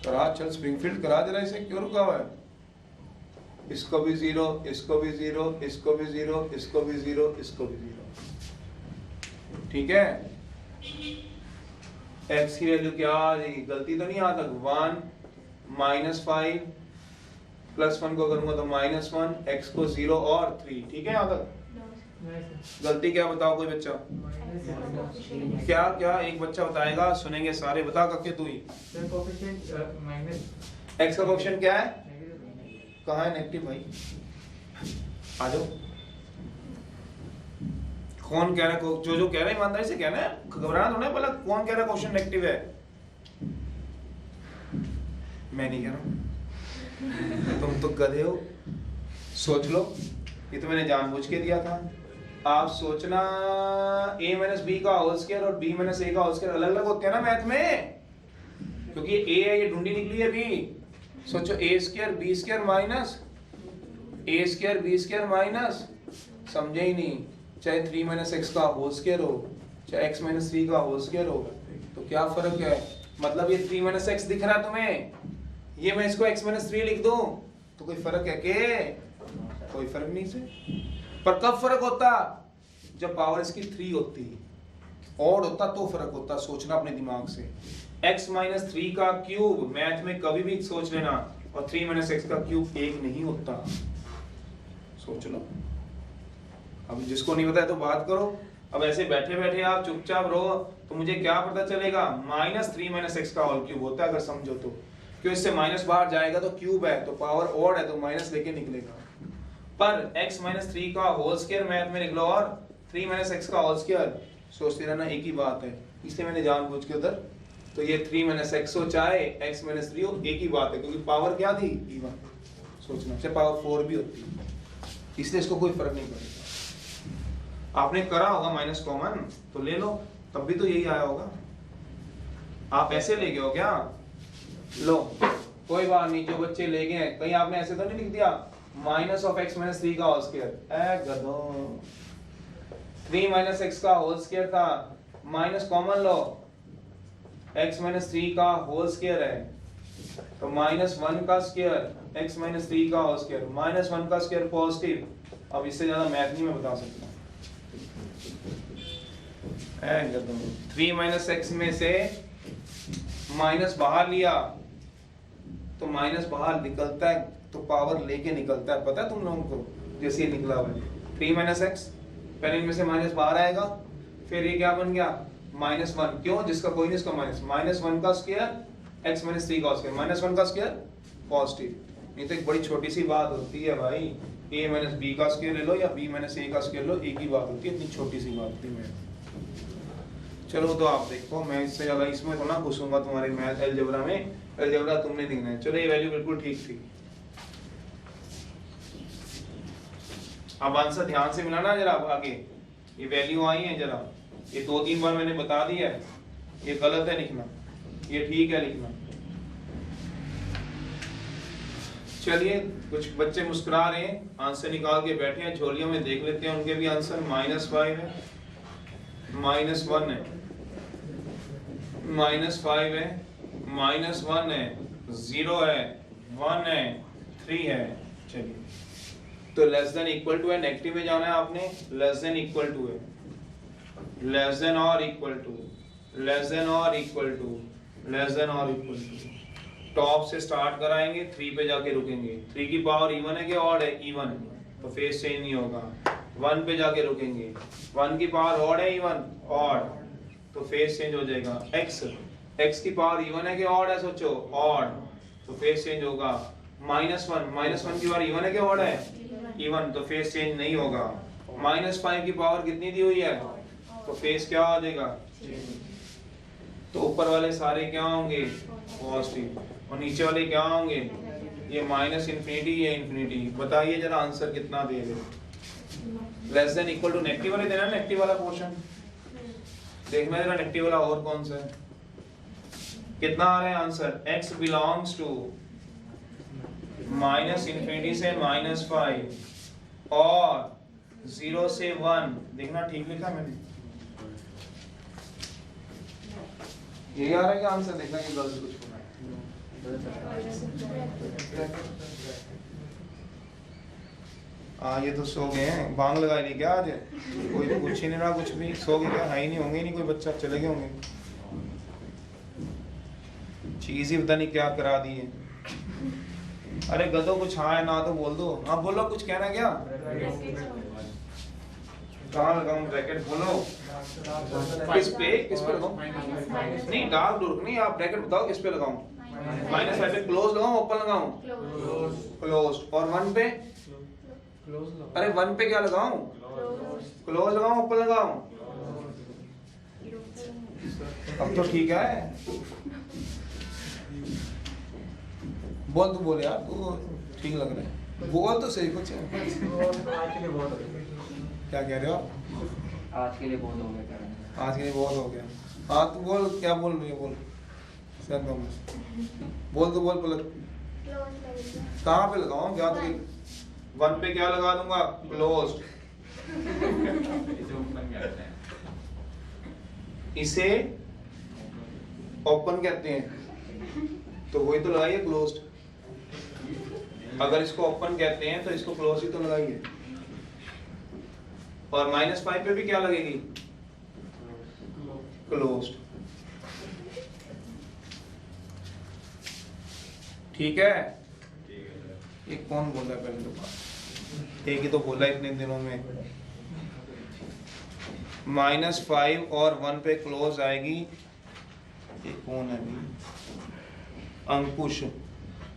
करा, चल स्प्रिंगफील्ड करा जरा इसे, क्यों रुका हुआ है। इसको भी 0, इसको भी 0, इसको भी 0, इसको भी 0, इसको भी 0, ठीक है। x की वैल्यू क्या आ जाएगी, गलती तो नहीं आ तक 1 -5 +1 को करूंगा तो -1, x को 0 और 3, ठीक है। यहाँ तक गलती क्या, बताओ कोई बच्चा। क्या क्या एक बच्चा बताएगा, सुनेंगे सारे, बता करके तू ही। x का कोएफिशिएंट क्या है, कहाँ है नेगेटिव भाई, आ जाओ। कौन कह रहा है, जो कह रहा है ईमानदारी से कहना है, घबराना थोड़ा है। बोला कौन कह रहा है क्वेश्चन नेगेटिव है, मैं नहीं कह रहा, तुम तो गधे हो। सोच लो, ये तो मैंने जानबूझ के दिया था। आप सोचना a माइनस बी का होल स्क्वायर और b माइनस a का होल स्क्वायर अलग अलग होते हैं ना मैथ में, क्योंकि a है, ये ढूंढी निकली है b। सोचो a square b square minus a square b square minus, समझे ही नहीं, चाहे 3 माइनस x का होल स्क्वायर हो, चाहे x माइनस 3 का होल स्क्वायर हो, तो क्या फर्क है? मतलब ये 3 माइनस x दिख रहा है तुम्हें, ये मैं इसको x माइनस 3 लिख दूं तो कोई फर्क है के? कोई फर्क नहीं से। पर कब फर्क होता? जब पावर इसकी 3 होती, और होता तो फर्क होता। सोचना अपने दिमाग से, x माइनस 3 का क्यूब मैथ में कभी भी सोच लेना, और 3 माइनस x का क्यूब एक नहीं होता। सोच लो। अब जिसको नहीं पता है तो बात करो। अब ऐसे बैठे बैठे आप चुपचाप रहो तो मुझे क्या पता चलेगा? माइनस 3 माइनस x का होल क्यूब होता है, अगर समझो तो। क्यों? इससे माइनस बाहर जाएगा तो क्यूब है, तो पावर ऑड है तो माइनस लेके निकलेगा। पर x माइनस 3 का होल स्क्वायर मैथ में निकलो और 3 माइनस x का होल स्क्वायर, सोचते रहना एक ही बात है। इसलिए मैंने जानबूझ के उधर, तो ये 3 माइनस x हो चाहे x माइनस 3 हो, एक ही बात है, क्योंकि पावर क्या थी? इवन। सोचना, चाहे पावर 4 भी होती, इसलिए इसको कोई फर्क नहीं पड़ेगा। आपने करा होगा माइनस कॉमन, तो ले लो, तब भी तो यही आया होगा। आप ऐसे ले गए हो क्या? लो, कोई बात नहीं, जो बच्चे ले गए हैं, कहीं आपने ऐसे तो नहीं लिख दिया माइनस ऑफ x माइनस 3 का होल स्क्वायर। ए गधो, 3 माइनस x का होल स्क्वायर था, माइनस कॉमन लो, x माइनस 3 का होल स्क्वायर है, तो माइनस 1 का स्क्वायर x माइनस 3 का होल स्क्वायर, माइनस 1 का स्क्वायर पॉजिटिव। अब इससे ज्यादा मैथ नहीं मैं बता सकता। 3 माइनस x में से माइनस बाहर लिया तो माइनस बाहर निकलता है, तो पावर लेके निकलता है, पता है तुम लोगों को? जैसे ये निकला हुआ है 3 माइनस x, पहले इनमें से माइनस बाहर आएगा, फिर ये क्या बन गया? माइनस 1। क्यों? जिसका कोई नहीं उसका माइनस, माइनस 1 का स्क्वायर x माइनस 3 का स्क्वायर, माइनस 1 का स्क्वायर पॉजिटिव। ये तो एक बड़ी छोटी सी बात होती है भाई, a माइनस b का स्क्वायर ले लो या b माइनस a का स्क्वायर लो, एक ही बात होती है, इतनी छोटी सी बात थी। मैं चलो तो आप देखो, मैं इससे ज्यादा इसमें थोड़ा घुसूंगा तुम्हारे मैथ अलजेब्रा में, अलजेब्रा तुमने देखना है। चलो ये वैल्यू बिल्कुल ठीक थी। अब आंसर ध्यान से मिलाना जरा, आगे ये वैल्यू आई है जरा, ये 2-3 बार मैंने बता दिया है, ये गलत है लिखना, ये ठीक है लिखना। चलिए, कुछ बच्चे मुस्कुरा रहे हैं, आंसर निकाल के बैठे हैं, झोलियों में देख लेते हैं उनके भी आंसर। -5 है, -1 है, -5 है, -1 है, 0 है, 1 है, 3 है। चलिए, तो लेस देन इक्वल टू है, नेगेटिव में जाना है आपने, लेस देन इक्वल टू है, लेस देन और इक्वल टू, लेस देन और इक्वल टू, लेस देन और इक्वल टू। टॉप से स्टार्ट कराएंगे, 3 पे जाके रुकेंगे। 3 की पावर इवन है कि ऑड है? इवन, तो फेस चेंज नहीं होगा। 1 पे जाके रुकेंगे, 1 की पावर ऑड है इवन? ऑड, तो फेस चेंज हो जाएगा। x की पावर इवन है कि ऑड है? सोचो, ऑड, तो फेस चेंज होगा। -1 की पावर इवन है कि ऑड है? इवन, तो फेस चेंज नहीं होगा। -5 की पावर कितनी दी हुई है? तो फेस क्या हो जाएगा? तो ऊपर वाले सारे क्या होंगे? पॉजिटिव, और नीचे वाले क्या होंगे? ये माइनस इन्फिनिटी, ये इन्फिनिटी। बताइए जरा आंसर कितना दे रहे? Less than equal to negative वाले देना, नेगेटिव वाला पोर्शन देखना जरा, नेगेटिव वाला और कौन सा है? कितना आ रहा है answer? x belongs to minus infinity से -5 और 0 से 1। देखना ठीक लिखा मैंने, यही आ रहा है क्या आंसर? देखना कि गलत कुछ होना है। ये तो सो गए हैं, भांग लगाई नहीं क्या आज? कोई पूछ ही नहीं रहा कुछ भी, सो गए क्या? है ही नहीं, होंगे ही नहीं, कोई बच्चा चले गए होंगे। चीज ही पता नहीं क्या करा दी है। अरे गधो, कुछ हाँ है ना तो बोल दो। हाँ बोलो, कुछ कहना क्या? कहाँ लगाऊं ब्रैकेट? बोलो किस पे लगाऊं? नहीं, डार्क डोर नहीं, आप ब्रैकेट बताओ किस पे लगाऊं? -5 पे क्लोज लगाऊं, ओपन लगाऊं? क्लोज। और 1 पे? अरे 1 पे क्या लगाऊं? क्लोज लगाऊं, ओपन लगाऊं? अब तो ठीक है। बोल, तू बोल यार, तू ठीक लग रहा है, बोल तो सही कुछ। आज के लिए बहुत हो गया। क्या कह रहे हो? आज के लिए बहुत हो गया कह रहे हैं। आज के लिए बहुत हो गया। हाँ तू बोल, क्या बोल रही है, बोल सर बोल, तो बोल पलक। कहाँ पे लगाऊं, क्या तो 1 पे क्या लगा दूंगा, क्लोज्ड। इसे ओपन कहते हैं, तो वही तो लगाइए क्लोज्ड। अगर इसको ओपन कहते हैं तो इसको क्लोज ही तो लगाइए। और -5 पे भी क्या लगेगी, क्लोज्ड। ठीक है, ये कौन बोल रहा है पहले तो बात, एक ही तो बोला इतने दिनों में। -5 और 1 पे क्लोज आएगी। ये कौन है भी, अंकुश,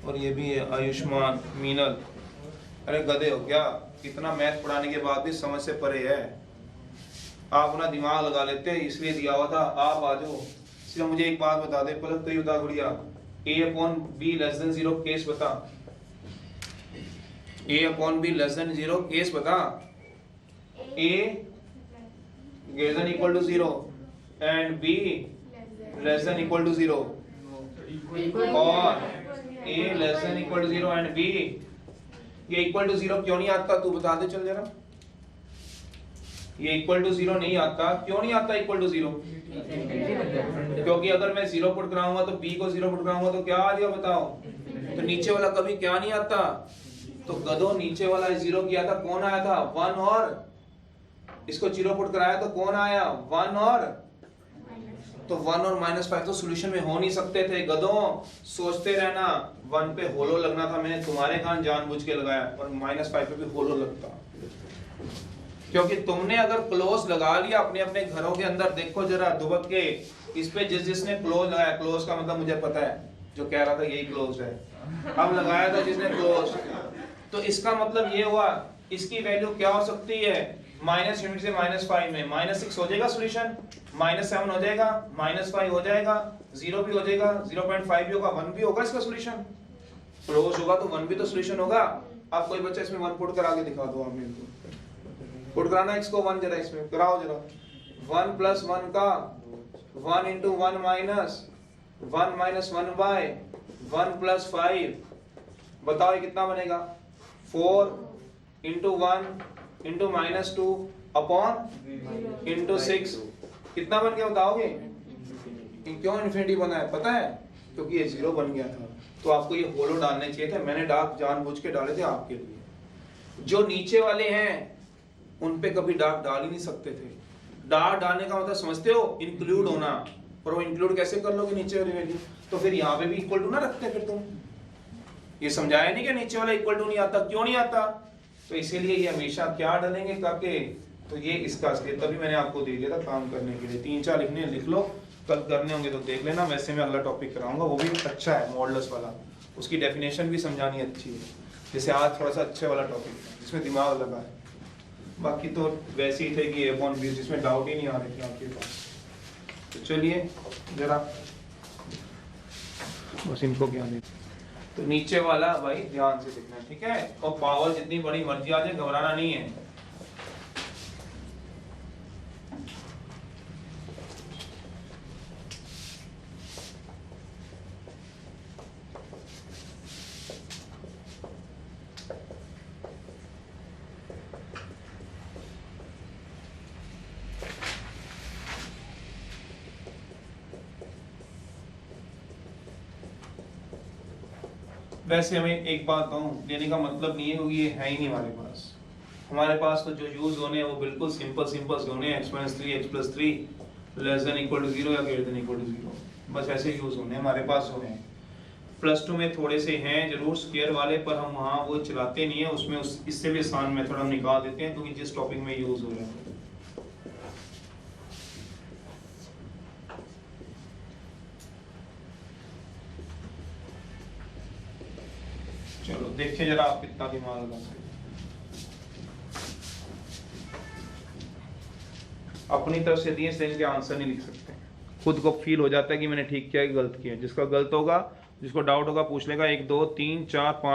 और ये भी है आयुष्मान, मीनल। अरे गधे हो क्या, इतना मैथ पढ़ाने के बाद भी समझ से परे है। आप अपना दिमाग लगा लेते हैं, इसलिए दिया हुआ था। आप आ जाओ। सिर्फ मुझे एक बात बता दे पलक, तो ही बता गुड़िया, a/b < 0 केस बता। a/b < 0 केस बता। a greater than equal to 0 and b less than equal to 0 और a less than equal to 0 and b ये इक्वल टू 0 क्यों नहीं आता, तू बता दे चल जरा। ये इक्वल टू 0 नहीं आता, क्यों नहीं आता इक्वल टू 0? क्योंकि अगर मैं 0 पुट कराऊंगा तो b को 0 पुट कराऊंगा तो क्या आ जाएगा बताओ? तो नीचे वाला कभी क्या नहीं आता। तो गधो नीचे वाला 0 किया था, कौन आया था? 1 और इसको 0 पुट कराया तो कौन आया? 1 और तो 1 और -5 तो सॉल्यूशन में हो नहीं सकते थे। गधों सोचते रहना, 1 पे होलो लगना था, मैंने तुम्हारे कान जानबूझ के लगाया, और -5 पे भी होलो लगता, क्योंकि तुमने अगर क्लोज लगा लिया अपने अपने घरों के अंदर। देखो जरा दुबक के इस पे जिसने क्लोज लगाया, क्लोज का मतलब मुझे पता है, जो कह रहा था यही क्लोज है, अब लगाया था जिसने क्लोज, तो इसका मतलब ये हुआ इसकी वैल्यू क्या हो सकती है? माइनस यूनिट से -5 में -6 हो जाएगा सॉल्यूशन, -7 हो जाएगा, -5 हो जाएगा, 0 भी हो जाएगा, 0.5 भी होगा, 1 भी होगा इसका सॉल्यूशन। क्लोज होगा तो 1 भी तो सॉल्यूशन होगा। अब कोई बच्चा इसमें 1 पुट करा के दिखा दो आप मेरे को। पुट कराना इसको 1 जरा, इसमें कराओ जरा। 1 + 1 का 1 × 1 -1 -1 बाय 1 + 5, बताओ ये कितना बनेगा? 4 × 1 × -2 अपॉन × 6 कितना बन गया बताओगे? क्यों इन्फिनिटी बना है पता है? क्योंकि ये 0 बन गया था। तो आपको ये होलो डालने चाहिए थे, मैंने डार्क जानबूझ के डाले थे आपके लिए। जो नीचे वाले हैं उन पे कभी डार्क डाल ही नहीं सकते थे। डार्क डालने का मतलब समझते हो? इंक्लूड होना। और वो इंक्लूड कैसे कर लोगे नीचे वाली वैल्यू? तो फिर यहाँ पे भी इक्वल टू ना रखते फिर तुम। ये समझाया नहीं कि नीचे वाला इक्वल टू नहीं आता, क्यों नहीं आता? तो इसीलिए ये हमेशा क्या डालेंगे करके, तो ये इसका असलियत, तभी मैंने आपको दे दिया था काम करने के लिए। 3-4 लिखने लिख लो, कल करने होंगे तो देख लेना। वैसे मैं अगला टॉपिक कराऊंगा, वो भी अच्छा है मॉडुलस वाला, उसकी डेफिनेशन भी समझानी अच्छी है। जैसे आज थोड़ा सा अच्छे वाला टॉपिक जिसमें दिमाग लगा है, बाकी तो वैसे ही थे कि a/b, जिसमें डाउट ही नहीं आ रहे थे आपके पास। तो चलिए जरा बस इनको क्या दे, तो नीचे वाला भाई ध्यान से देखना है, ठीक है? और पावर जितनी बड़ी मर्जी आ जाए, घबराना नहीं है। वैसे हमें एक बात कहूँ, लेने का मतलब नहीं है क्योंकि ये है ही नहीं हमारे पास। हमारे पास तो जो यूज होने हैं वो बिल्कुल सिंपल होने हैं। x-3 x+3 <= 0 या <= 0, बस ऐसे यूज होने हमारे पास हो रहे हैं। +2 में थोड़े से हैं जरूर स्क्वायर वाले, पर हम वहाँ वो चलाते नहीं है। उसमें इससे भी आसान मेथड हम निकाल देते हैं, क्योंकि जिस टॉपिक में यूज हो रहे हैं। चलो देखिए जरा आप कितना दिमाग लगा सकते। अपनी तरफ से दिए से इनके आंसर नहीं लिख सकते। खुद को फील हो जाता है कि मैंने ठीक किया कि गलत किया। जिसका गलत होगा जिसको डाउट होगा पूछ लेगा, 1 2 3 4 5